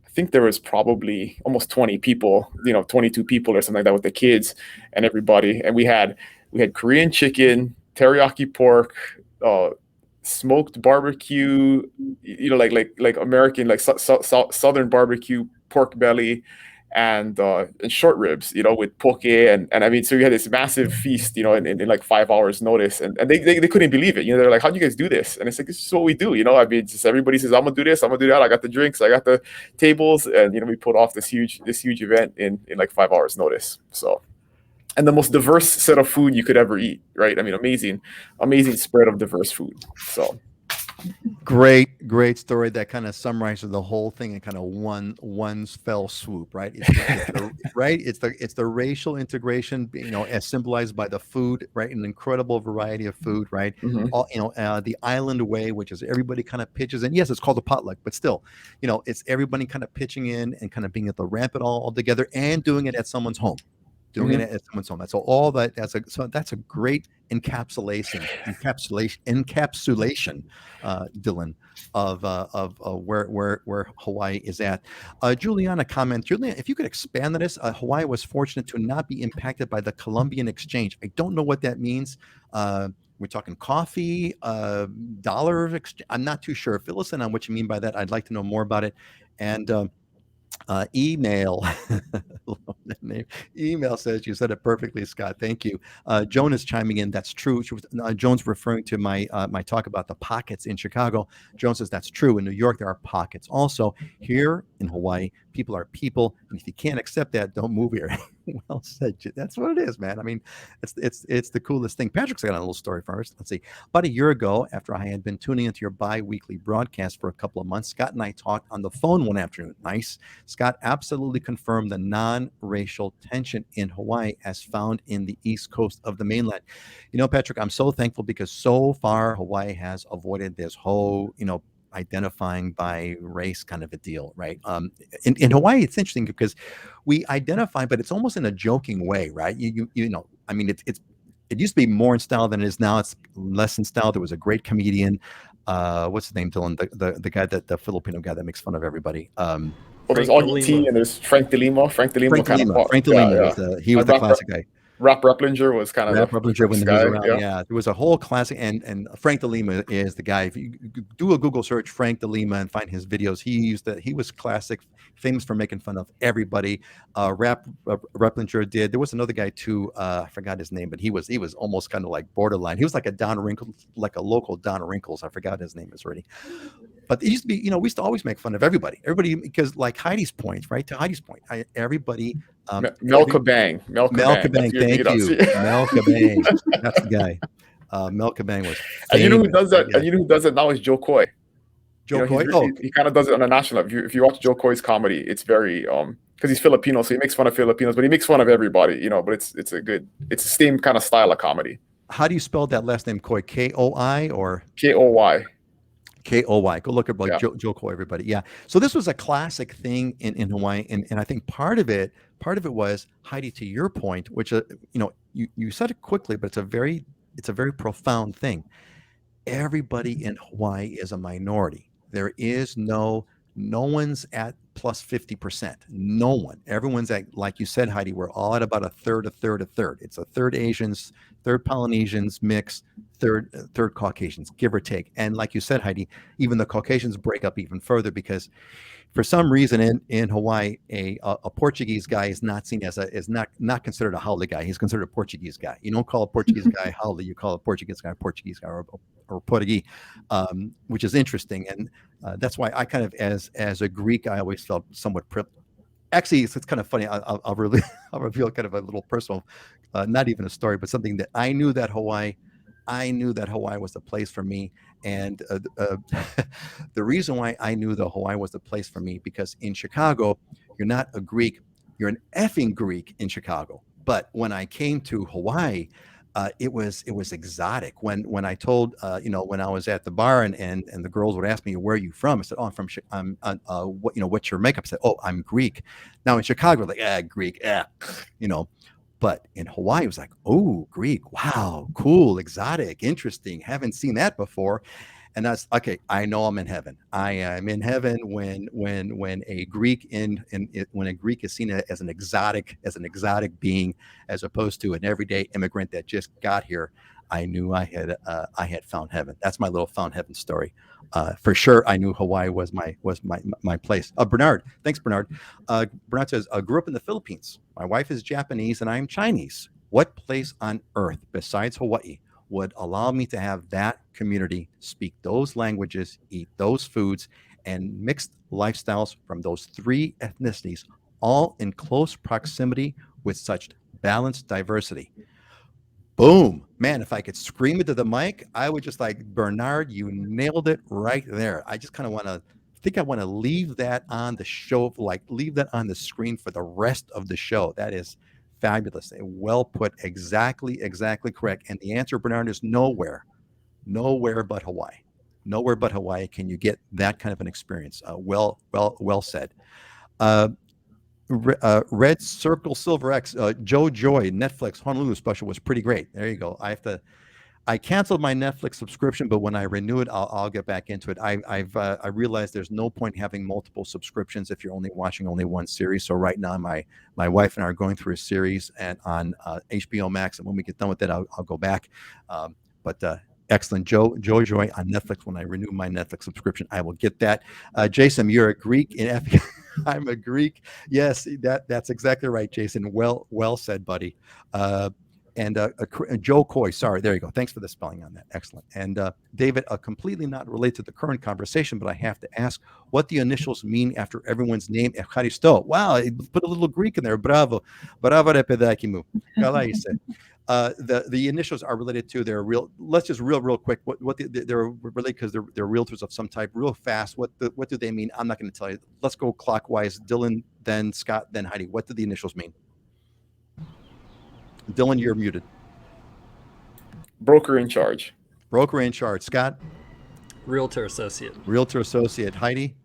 I think there was probably almost 20 people, 22 people or something like that with the kids and everybody. And we had Korean chicken, teriyaki pork, smoked barbecue, like American, like Southern barbecue pork belly, and short ribs, with poke, and I mean, so we had this massive feast, in like 5 hours notice, and they couldn't believe it. They're like, "How do you guys do this?" And it's like, "This is what we do." I mean, just everybody says, "I'm gonna do this, I'm gonna do that." I got the drinks, I got the tables, and we put off this huge event in like 5 hours notice. So, and the most diverse set of food you could ever eat, right? I mean, amazing spread of diverse food. So. Great story that kind of summarizes the whole thing in kind of one fell swoop, right? It's the racial integration, as symbolized by the food, right? An incredible variety of food, right? Mm-hmm. All, the island way, which is everybody kind of pitches in. Yes, it's called a potluck, but still, it's everybody kind of pitching in and kind of being at the ramp it all together and doing it at someone's home. Doing it at someone's home. That's all that. That's a great encapsulation, Dylan, of where Hawaii is at. Juliana comments, Juliana, if you could expand on this, Hawaii was fortunate to not be impacted by the Columbian exchange. I don't know what that means. We're talking coffee, dollar exchange. I'm not too sure. Fill us in on what you mean by that. I'd like to know more about it. And email email says you said it perfectly, Scott. Thank you. Joan is chiming in. That's true. Joan's referring to my talk about the pockets in Chicago. Joan says that's true. In New York there are pockets also. Here in Hawaii, people are people, and if you can't accept that, don't move here. Well said. That's what it is, man. I mean, it's the coolest thing. Patrick's got a little story for us. Let's see. About a year ago, after I had been tuning into your bi-weekly broadcast for a couple of months, Scott and I talked on the phone one afternoon. Nice. Scott absolutely confirmed the non-racial tension in Hawaii as found in the east coast of the mainland. Patrick, I'm so thankful because so far Hawaii has avoided this whole, identifying by race kind of a deal, right? In Hawaii, it's interesting because we identify, but it's almost in a joking way, right? I mean, it used to be more in style than it is now. It's less in style. There was a great comedian, what's his name, Dylan? The guy the Filipino guy that makes fun of everybody. Well, there's Augie T and there's Frank DeLima. Frank DeLima he was the classic guy. Rap Replinger was kind of Replinger when he was around. Yeah, there was a whole classic, and Frank DeLima is the guy. If you do a Google search, Frank DeLima, and find his videos, he was classic, famous for making fun of everybody. Replinger did. There was another guy too. I forgot his name, but he was almost kind of like borderline. He was like a Don Wrinkles, like a local Don Wrinkles. I forgot his name is already. But it used to be, we used to always make fun of everybody, because like Heidi's point, right? To Heidi's point, everybody. Melka Bang. Thank you. Melka Bang. That's the guy. Melka Bang was famous. And you know who does that? Yeah. And you know who does it now is Joe Coy. Joe Coy? He kind of does it on a national level. If you watch Joe Coy's comedy, it's very because he's Filipino, so he makes fun of Filipinos, but he makes fun of everybody, but it's the same kind of style of comedy. How do you spell that last name, Coy? K-O-I or K-O-Y? K-O-Y. Go look at Joe Coy, everybody. Yeah. So this was a classic thing in Hawaii. And I think part of it was, Heidi, to your point, which, you said it quickly, but it's a very profound thing. Everybody in Hawaii is a minority. There is no one's at plus 50%. No one. Everyone's at, like you said, Heidi, we're all at about a third. It's a third Asians, third Polynesians mix, third Caucasians, give or take. And like you said, Heidi, even the Caucasians break up even further because for some reason in Hawaii, a Portuguese guy is not seen as not considered a haole guy. He's considered a Portuguese guy. You don't call a Portuguese guy haole. You call a Portuguese guy or Portuguese, which is interesting. And that's why I kind of, as a Greek, I always felt somewhat privileged. Actually, it's kind of funny. I'll reveal kind of a little personal, not even a story, but something that I knew that Hawaii was the place for me. And the reason why I knew that Hawaii was the place for me, because in Chicago, you're not a Greek, you're an effing Greek in Chicago. But when I came to Hawaii, it was exotic. When I told, when I was at the bar and the girls would ask me, where are you from? I said, oh, I'm from, what's your makeup? I said, oh, I'm Greek. Now in Chicago, like, Greek, But in Hawaii, it was like, oh, Greek, wow, cool, exotic, interesting. Haven't seen that before. And that's okay. I know I'm in heaven. I am in heaven when a Greek when a Greek is seen as an exotic being, as opposed to an everyday immigrant that just got here. I knew I had found heaven. That's my little found heaven story. For sure, I knew Hawaii was my place. Bernard, thanks, Bernard. Bernard says, grew up in the Philippines. My wife is Japanese and I'm Chinese. What place on earth besides Hawaii would allow me to have that community, speak those languages, eat those foods, and mixed lifestyles from those three ethnicities, all in close proximity with such balanced diversity? Boom, man, if I could scream into the mic, I would just like, Bernard, you nailed it right there. I just kind of want to leave that on the show, like leave that on the screen for the rest of the show. That is fabulous. Well put. Exactly correct. And the answer, Bernard, is nowhere but Hawaii. Nowhere but Hawaii can you get that kind of an experience. Well said. Red Circle Silver X, Joe Joy, Netflix Honolulu special was pretty great. There you go. I canceled my Netflix subscription, but when I renew it, I'll get back into it. I realized there's no point having multiple subscriptions if you're only watching one series. So right now, my wife and I are going through a series and on HBO Max, and when we get done with that, I'll go back. Excellent. Joy on Netflix. When I renew my Netflix subscription, I will get that. Jason, you're a Greek in F. I'm a Greek. Yes, that's exactly right, Jason. Well said, buddy. And Joe Coy, sorry, there you go. Thanks for the spelling on that. Excellent. And David, completely not related to the current conversation, but I have to ask what the initials mean after everyone's name. Evcharisto. Wow, put a little Greek in there. Bravo. Bravo repedakimu. The initials are related to their real. Let's just real quick. What they're related because they're realtors of some type. Real fast. What do they mean? I'm not going to tell you. Let's go clockwise. Dylan, then Scott, then Heidi. What do the initials mean? Dylan, you're muted. Broker in charge. Broker in charge. Scott? Realtor associate. Realtor associate. Heidi?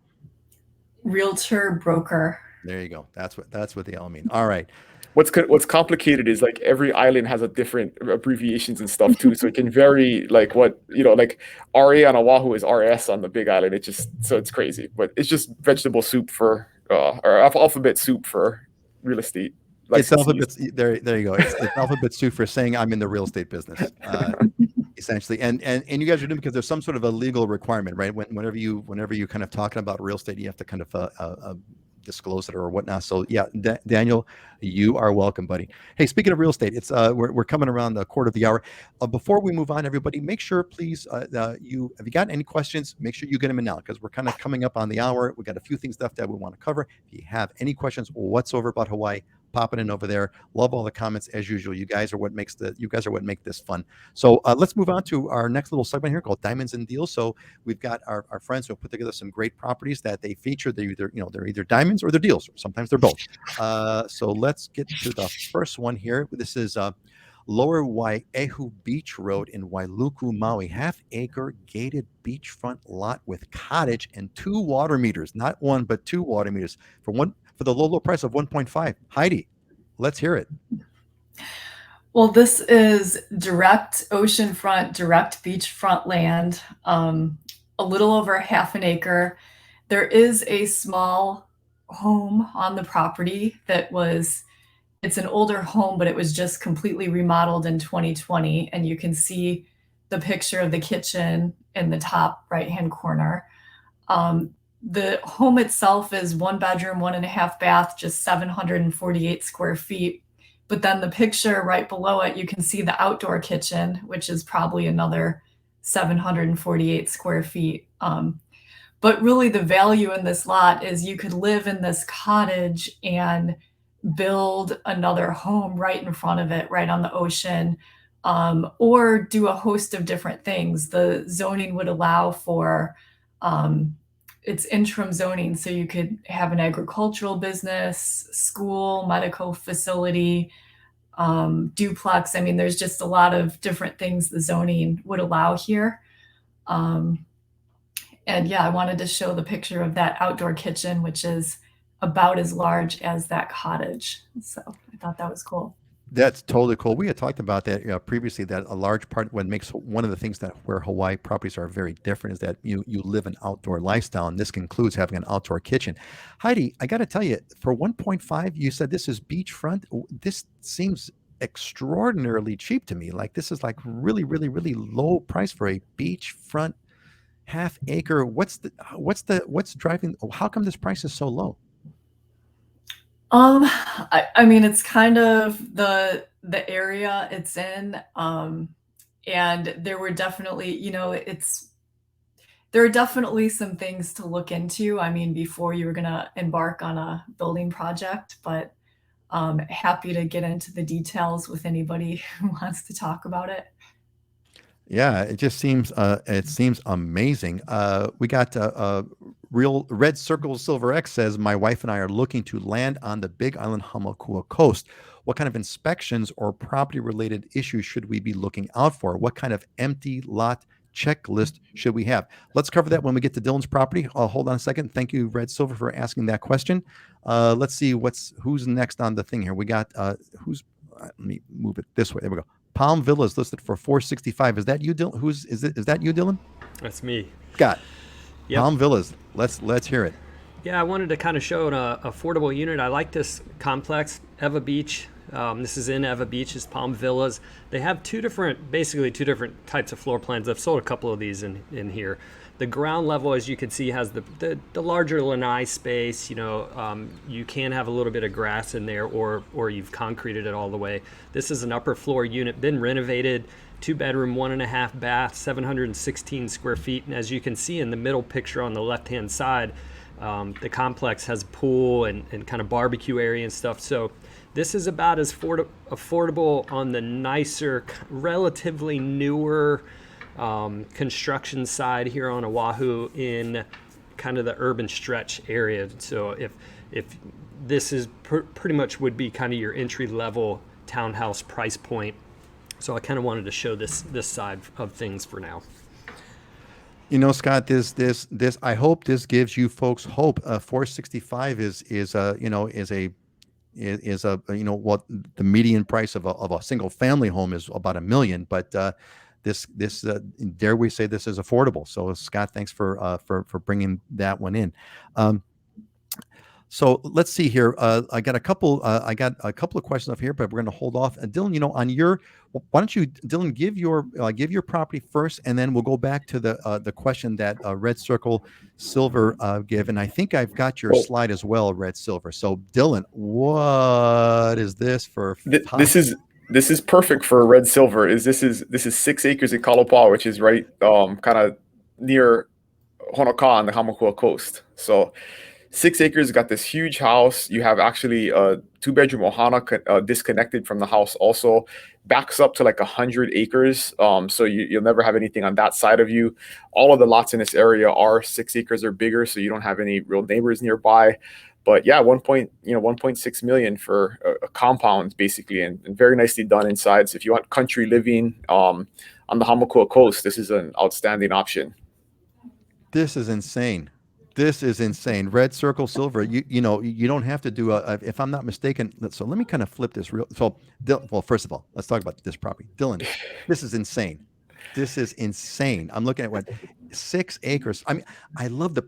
Realtor broker. There you go. That's what they all mean. All right. What's complicated is like every island has a different abbreviations and stuff too. So it can vary, like like RA on Oahu is RS on the Big Island. It's crazy, but it's just vegetable soup for or alphabet soup for real estate. It's alphabet. There you go. It's alphabet soup for saying I'm in the real estate business, essentially. And you guys are doing because there's some sort of a legal requirement, right? Whenever you kind of talking about real estate, you have to kind of disclose it or whatnot. So yeah, Daniel, you are welcome, buddy. Hey, speaking of real estate, it's we're coming around the quarter of the hour. Before we move on, everybody, make sure please if you got any questions, make sure you get them in now because we're kind of coming up on the hour. We got a few things left that we want to cover. If you have any questions whatsoever about Hawaii, popping in over there. Love all the comments as usual. You guys are what make this fun. So let's move on to our next little segment here called Diamonds and Deals. So we've got our friends who have put together some great properties that they feature. They're either diamonds or they're deals. Sometimes they're both. So let's get to the first one here. This is Lower Wai'ehu Beach Road in Wailuku, Maui. Half-acre gated beachfront lot with cottage and 2 water meters. Not one, but 2 water meters for the low price of 1.5. Heidi, let's hear it. Well, this is direct oceanfront, direct beachfront land, a little over half an acre. There is a small home on the property it's an older home, but it was just completely remodeled in 2020. And you can see the picture of the kitchen in the top right-hand corner. The home itself is 1 bedroom, 1.5 bath, just 748 square feet. But then the picture right below it, you can see the outdoor kitchen, which is probably another 748 square feet. But really the value in this lot is you could live in this cottage and build another home right in front of it, right on the ocean, or do a host of different things. The zoning would allow for it's interim zoning, so you could have an agricultural business, school, medical facility, duplex. I mean, there's just a lot of different things the zoning would allow here. And yeah, I wanted to show the picture of that outdoor kitchen, which is about as large as that cottage. So I thought that was cool. That's totally cool. We had talked about that previously, that a large part, what makes one of the things that where Hawaii properties are very different is that you live an outdoor lifestyle, and this includes having an outdoor kitchen. Heidi, I got to tell you, for 1.5, you said this is beachfront. This seems extraordinarily cheap to me. Like this is like really, really, really low price for a beachfront half acre. What's driving? How come this price is so low? I mean, it's kind of the area it's in, and there were definitely, there are definitely some things to look into. I mean, before you were gonna embark on a building project, but happy to get into the details with anybody who wants to talk about it. Yeah, it seems amazing. We got real Red Circle Silver X says my wife and I are looking to land on the Big Island Hamakua coast. What kind of inspections or property related issues should we be looking out for? What kind of empty lot checklist should we have? Let's cover that when we get to Dylan's property. Hold on a second. Thank you, Red Silver, for asking that question. Let's see who's next on the thing here. We got let me move it this way. There we go. Palm Villas listed for 465. Is that you, Dylan? Is that you, Dylan? That's me. Scott. Yep. Palm Villas. Let's hear it. Yeah, I wanted to kind of show an affordable unit. I like this complex, Eva Beach. This is in Eva Beach, is Palm Villas. They have basically two different types of floor plans. I've sold a couple of these in here. The ground level, as you can see, has the larger lanai space. You can have a little bit of grass in there, or you've concreted it all the way. This is an upper floor unit, been renovated, 2-bedroom, 1.5 bath, 716 square feet. And as you can see in the middle picture on the left-hand side, the complex has a pool and kind of barbecue area and stuff. So this is about as affordable on the nicer, relatively newer construction side here on Oahu in kind of the urban stretch area. So if this is pretty much would be kind of your entry level townhouse price point. So I kind of wanted to show this side of things for now. Scott, this I hope this gives you folks hope. 465 is what the median price of a single family home is about $1 million, but this dare we say this is affordable. So Scott, thanks for bringing that one in. So let's see here. I got a couple of questions up here, but we're going to hold off. Dylan, why don't you, Dylan, give your property first, and then we'll go back to the question that Red Circle Silver gave, and I think I've got your slide as well, Red Silver. So Dylan, what is this for? This is perfect for Red Silver. This is 6 acres in Kalopawa, which is right kind of near Honoka on the Hamakua coast. So 6 acres, got this huge house. You have actually a 2-bedroom ohana disconnected from the house, also backs up to like 100 acres. So you'll never have anything on that side of you. All of the lots in this area are 6 acres or bigger, so you don't have any real neighbors nearby. But yeah, 1.6 million for a compound basically, and very nicely done inside. So if you want country living on the Hamakua coast, this is an outstanding option. This is insane. Red Circle Silver. You don't have to do if I'm not mistaken. So let me kind of flip this real. So, well, first of all, let's talk about this property, Dylan. This is insane. I'm looking at 6 acres. I mean, I love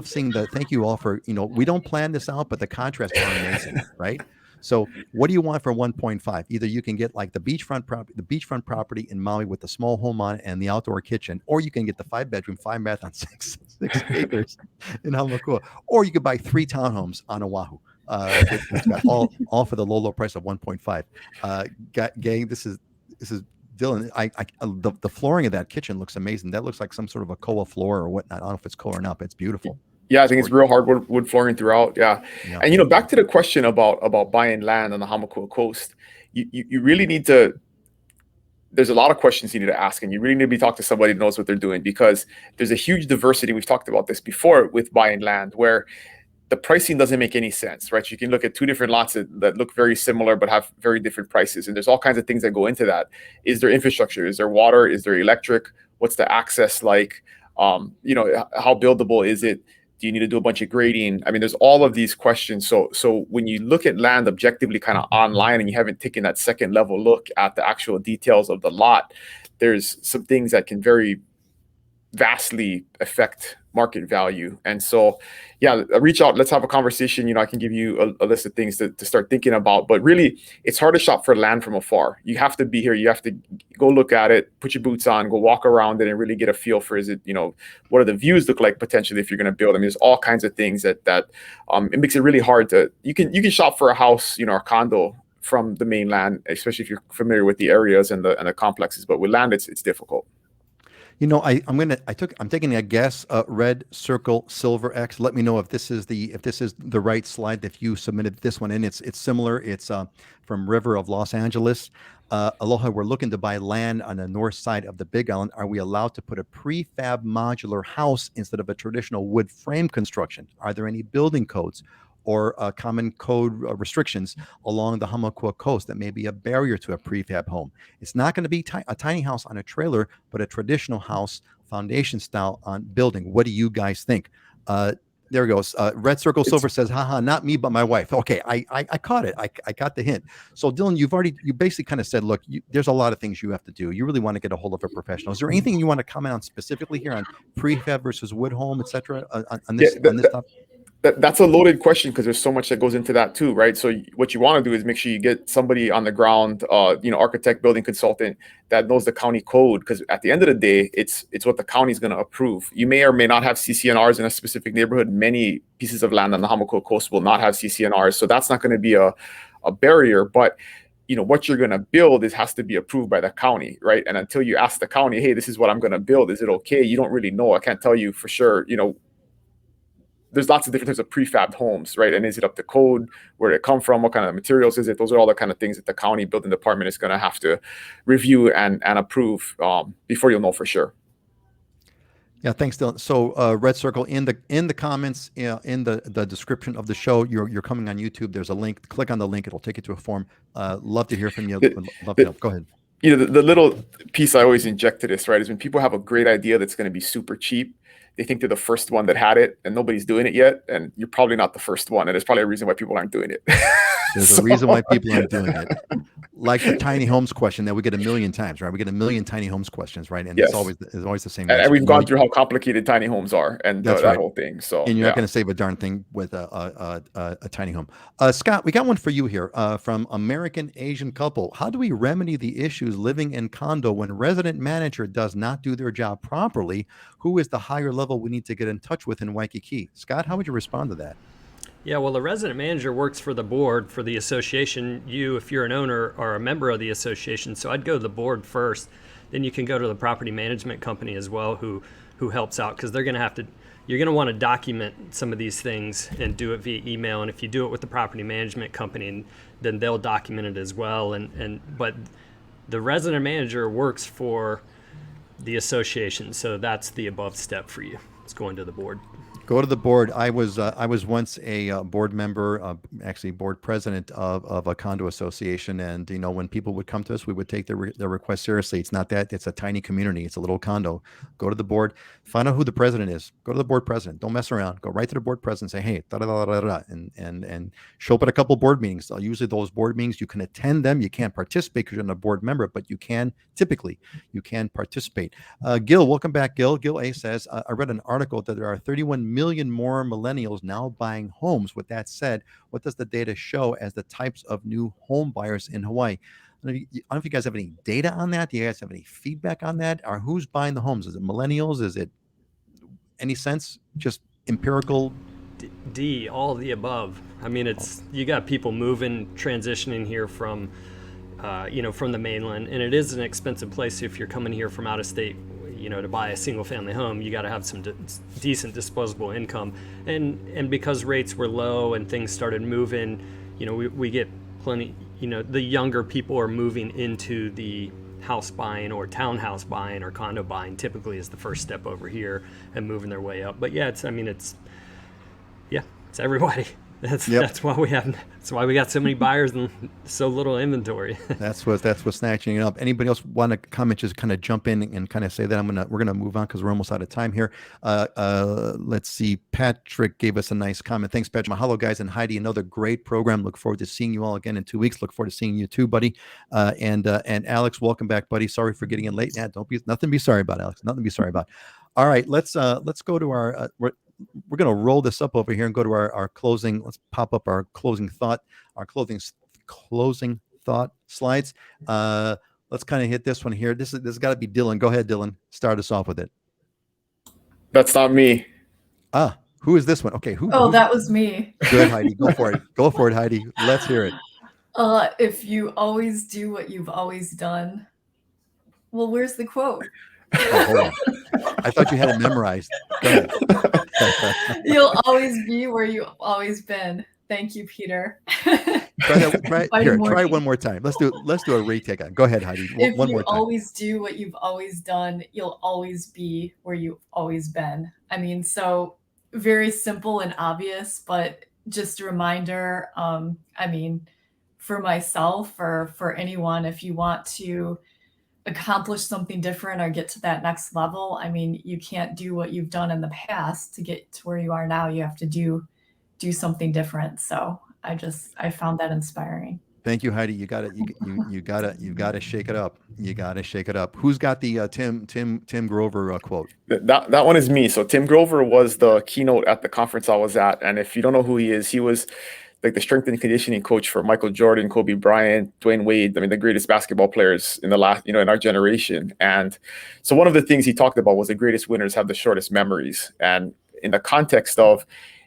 seeing the. Thank you all for we don't plan this out, but the contrasts are amazing, right? So what do you want for 1.5? Either you can get like the beachfront property in Maui with the small home on it and the outdoor kitchen, or you can get the 5-bedroom, 5-bath on 6 acres in Hamakua, or you could buy 3 townhomes on Oahu. It's got all for the low price of 1.5. Gang, this is Dylan. The flooring of that kitchen looks amazing. That looks like some sort of a koa floor or whatnot. I don't know if it's koa or not, but it's beautiful. Yeah, I think it's real hardwood wood flooring throughout. Yeah. And back to the question about buying land on the Hamakua coast, you really need to. There's a lot of questions you need to ask, and you really need to be talking to somebody who knows what they're doing, because there's a huge diversity. We've talked about this before with buying land, where the pricing doesn't make any sense, right? You can look at 2 different lots that look very similar but have very different prices, and there's all kinds of things that go into that. Is there infrastructure? Is there water? Is there electric? What's the access like? How buildable is it? Do you need to do a bunch of grading? I mean, there's all of these questions. So when you look at land objectively kind of online and you haven't taken that second level look at the actual details of the lot, there's some things that can very vastly affect market value. And so, yeah, reach out. Let's have a conversation. You know, I can give you a list of things to start thinking about. But really, it's hard to shop for land from afar. You have to be here. You have to go look at it, put your boots on, go walk around it, and really get a feel for, is it, you know, what do the views look like potentially if you're going to build? I mean, there's all kinds of things that it makes it really hard to. You can shop for a house, you know, or condo from the mainland, especially if you're familiar with the areas and the complexes. But with land, it's difficult. You know, I'm taking a guess. Red Circle Silver X. Let me know if this is the right slide. If you submitted this one in, it's similar. It's from River of Los Angeles. Aloha, we're looking to buy land on the north side of the Big Island. Are we allowed to put a prefab modular house instead of a traditional wood frame construction? Are there any building codes or common code restrictions along the Hamakua coast that may be a barrier to a prefab home? It's not going to be a tiny house on a trailer, but a traditional house, foundation style on building. What do you guys think? There it goes. Red Circle Silver says, haha, not me, but my wife. Okay, I caught it. I got the hint. So Dylan, you basically kind of said, look, there's a lot of things you have to do. You really want to get a hold of a professional. Is there anything you want to comment on specifically here on prefab versus wood home, et cetera, on this topic? That's a loaded question because there's so much that goes into that too, right? So what you want to do is make sure you get somebody on the ground, architect, building consultant that knows the county code, because at the end of the day, it's what the county is going to approve. You may or may not have CCNRs in a specific neighborhood. Many pieces of land on the Hamakua coast will not have CCNRs, so that's not going to be a barrier. But what you're going to build has to be approved by the county, right? And until you ask the county, hey, this is what I'm going to build, is it okay? You don't really know. I can't tell you for sure. There's lots of different types of prefabbed homes, right? And is it up to code? Where did it come from? What kind of materials is it? Those are all the kind of things that the county building department is going to have to review and approve before you'll know for sure. Yeah, thanks, Dylan. So Red Circle, in the comments, in the description of the show, you're coming on YouTube. There's a link. Click on the link. It'll take you to a form. Love to hear from you. Go ahead. The little piece I always inject to this, right, is when people have a great idea that's going to be super cheap, they think they're the first one that had it and nobody's doing it yet. And you're probably not the first one. And there's probably a reason why people aren't doing it. There's a reason why people aren't doing it. Like the tiny homes question that we get a million times, right? We get a million tiny homes questions, right? And yes. it's always the same. And we've gone through how complicated tiny homes are and that whole thing. So and you're not going to save a darn thing with a tiny home. Scott, we got one for you here from American Asian couple. How do we remedy the issues living in condo when resident manager does not do their job properly? Who is the higher level we need to get in touch with in Waikiki? Scott, how would you respond to that? Yeah, well, the resident manager works for the board for the association. You, if you're an owner, are a member of the association. So I'd go to the board first. Then you can go to the property management company as well, who helps out, because you're going to want to document some of these things and do it via email. And if you do it with the property management company, then they'll document it as well. But the resident manager works for the association, so that's the above step for you. It's going to the board. Go to the board. I was once a board member, actually board president of a condo association, and when people would come to us, we would take their request seriously. It's not that it's a tiny community; it's a little condo. Go to the board, find out who the president is. Go to the board president. Don't mess around. Go right to the board president. And say, hey, da da da da da, and show up at a couple board meetings. Usually, those board meetings you can attend them. You can't participate because you're not a board member, but you can participate. Gil, welcome back, Gil. Gil A says, I read an article that there are 31 million more millennials now buying homes. With that said, what does the data show as the types of new home buyers in Hawaii? I don't know if you guys have any data on that. Do you guys have any feedback on that? Or who's buying the homes? Is it millennials? Is it any sense? Just empirical? All of the above. I mean, you got people moving, transitioning here from the mainland, and it is an expensive place. If you're coming here from out of state, to buy a single family home, you got to have some decent disposable income. And because rates were low and things started moving, we get plenty, the younger people are moving into the house buying or townhouse buying or condo buying typically is the first step over here and moving their way up. But yeah, it's everybody. That's why we got so many buyers and so little inventory. that's what's snatching it up. Anybody else want to comment? Just kind of jump in and kind of say that. We're gonna move on because we're almost out of time here. Let's see. Patrick gave us a nice comment. Thanks, Patrick. Mahalo, guys, and Heidi. Another great program. Look forward to seeing you all again in 2 weeks. Look forward to seeing you too, buddy. And Alex, welcome back, buddy. Sorry for getting in late. Yeah, nothing to be sorry about, Alex. Nothing to be sorry about. All right, let's go to our we're going to roll this up over here and go to our closing. Let's pop up our closing thought, our closing thought slides. Let's kind of hit this one here. This has got to be Dylan. Go ahead, Dylan. Start us off with it. That's not me. Who is this one? Okay, Oh, that was me. Good, Heidi. Go for it. Go for it, Heidi. Let's hear it. If you always do what you've always done. Well, where's the quote? Oh, hold on. I thought you had it memorized. Go ahead. You'll always be where you've always been. Thank you, Peter. Try it one more time. Let's do a retake on. Go ahead, Heidi. If One you more time. always do what you've always done, you'll always be where you've always been. I mean, so very simple and obvious, but just a reminder. I mean, for myself or for anyone, if you want to accomplish something different or get to that next level, I mean, you can't do what you've done in the past to get to where you are now. You have to do something different. So I found that inspiring. Thank you, Heidi. You got it. You got to shake it up. You got to shake it up. Who's got the Tim Grover quote? That one is me. So Tim Grover was the keynote at the conference I was at, and if you don't know who he is, he was like the strength and conditioning coach for Michael Jordan, Kobe Bryant, Dwayne Wade. I mean, the greatest basketball players in the last, in our generation. And so one of the things he talked about was the greatest winners have the shortest memories. And in the context of,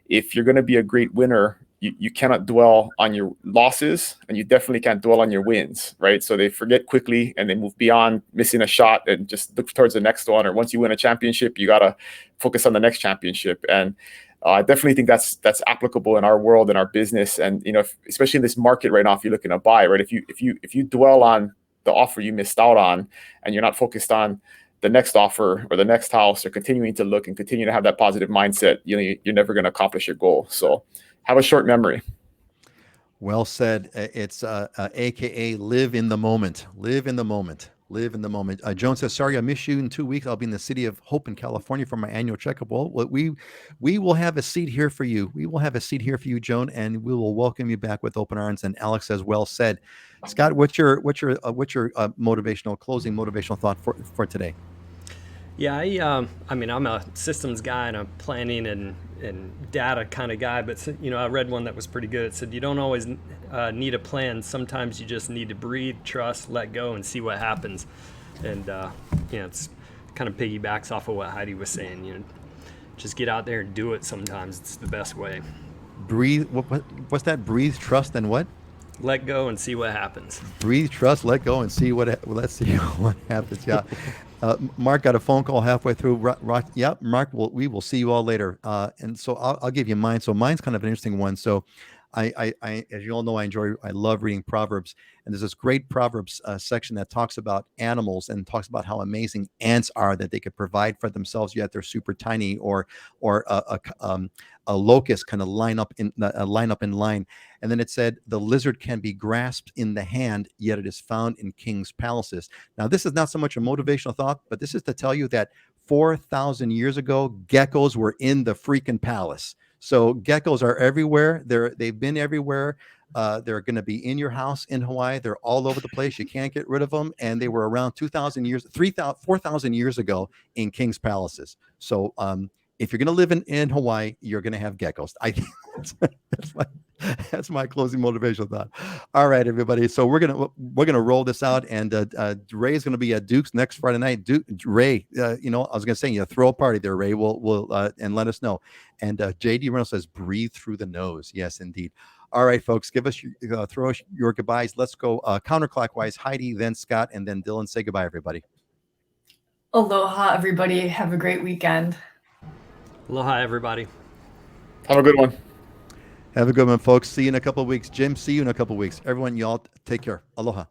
if you're going to be a great winner, you cannot dwell on your losses, and you definitely can't dwell on your wins, right? So they forget quickly and they move beyond missing a shot and just look towards the next one. Or once you win a championship, you got to focus on the next championship. And I definitely think that's applicable in our world and our business. And, especially in this market right now, if you're looking to buy, right? If you dwell on the offer you missed out on, and you're not focused on the next offer or the next house, or continuing to look and continue to have that positive mindset, you're never going to accomplish your goal. So have a short memory. Well said. It's AKA live in the moment. Live in the moment. Live in the moment. Joan says, sorry, I miss you in 2 weeks. I'll be in the city of Hope in California for my annual checkup. Well, we will have a seat here for you. We will have a seat here for you, Joan, and we will welcome you back with open arms. And Alex says, well said. Scott, what's your closing motivational thought for today? Yeah, I mean, I'm a systems guy and a planning and data kind of guy, but I read one that was pretty good. It said you don't always need a plan. Sometimes you just need to breathe, trust, let go, and see what happens. And it's kind of piggybacks off of what Heidi was saying. Just get out there and do it. Sometimes it's the best way. Breathe. What's that? Breathe, trust, and what? Let go and see what happens. Breathe, trust, let go, and see let's see what happens. Yeah. Mark got a phone call halfway through. Yeah, Mark, we will see you all later. And so I'll give you mine. So mine's kind of an interesting one. So I as you all know, I love reading Proverbs, and there's this great Proverbs section that talks about animals and talks about how amazing ants are, that they could provide for themselves, yet they're super tiny, or a locust kind of line up in line. And then it said the lizard can be grasped in the hand, yet it is found in kings' palaces. Now, this is not so much a motivational thought, but this is to tell you that 4,000 years ago, geckos were in the freaking palace. So geckos are everywhere. They've been everywhere. They're going to be in your house in Hawaii. They're all over the place. You can't get rid of them. And they were around 4,000 years ago in kings' palaces. So if you're going to live in Hawaii, you're going to have geckos. I think that's my closing motivational thought. All right, everybody. So we're gonna roll this out, and Ray is going to be at Duke's next Friday night. Ray, I was going to say, throw a party there, Ray. We'll and let us know. And JD Reynolds says, breathe through the nose. Yes, indeed. All right, folks, throw us your goodbyes. Let's go counterclockwise. Heidi, then Scott, and then Dylan. Say goodbye, everybody. Aloha, everybody. Have a great weekend. Aloha, everybody. Have a good one. Have a good one, folks. See you in a couple of weeks. Jim, see you in a couple of weeks. Everyone, y'all take care. Aloha.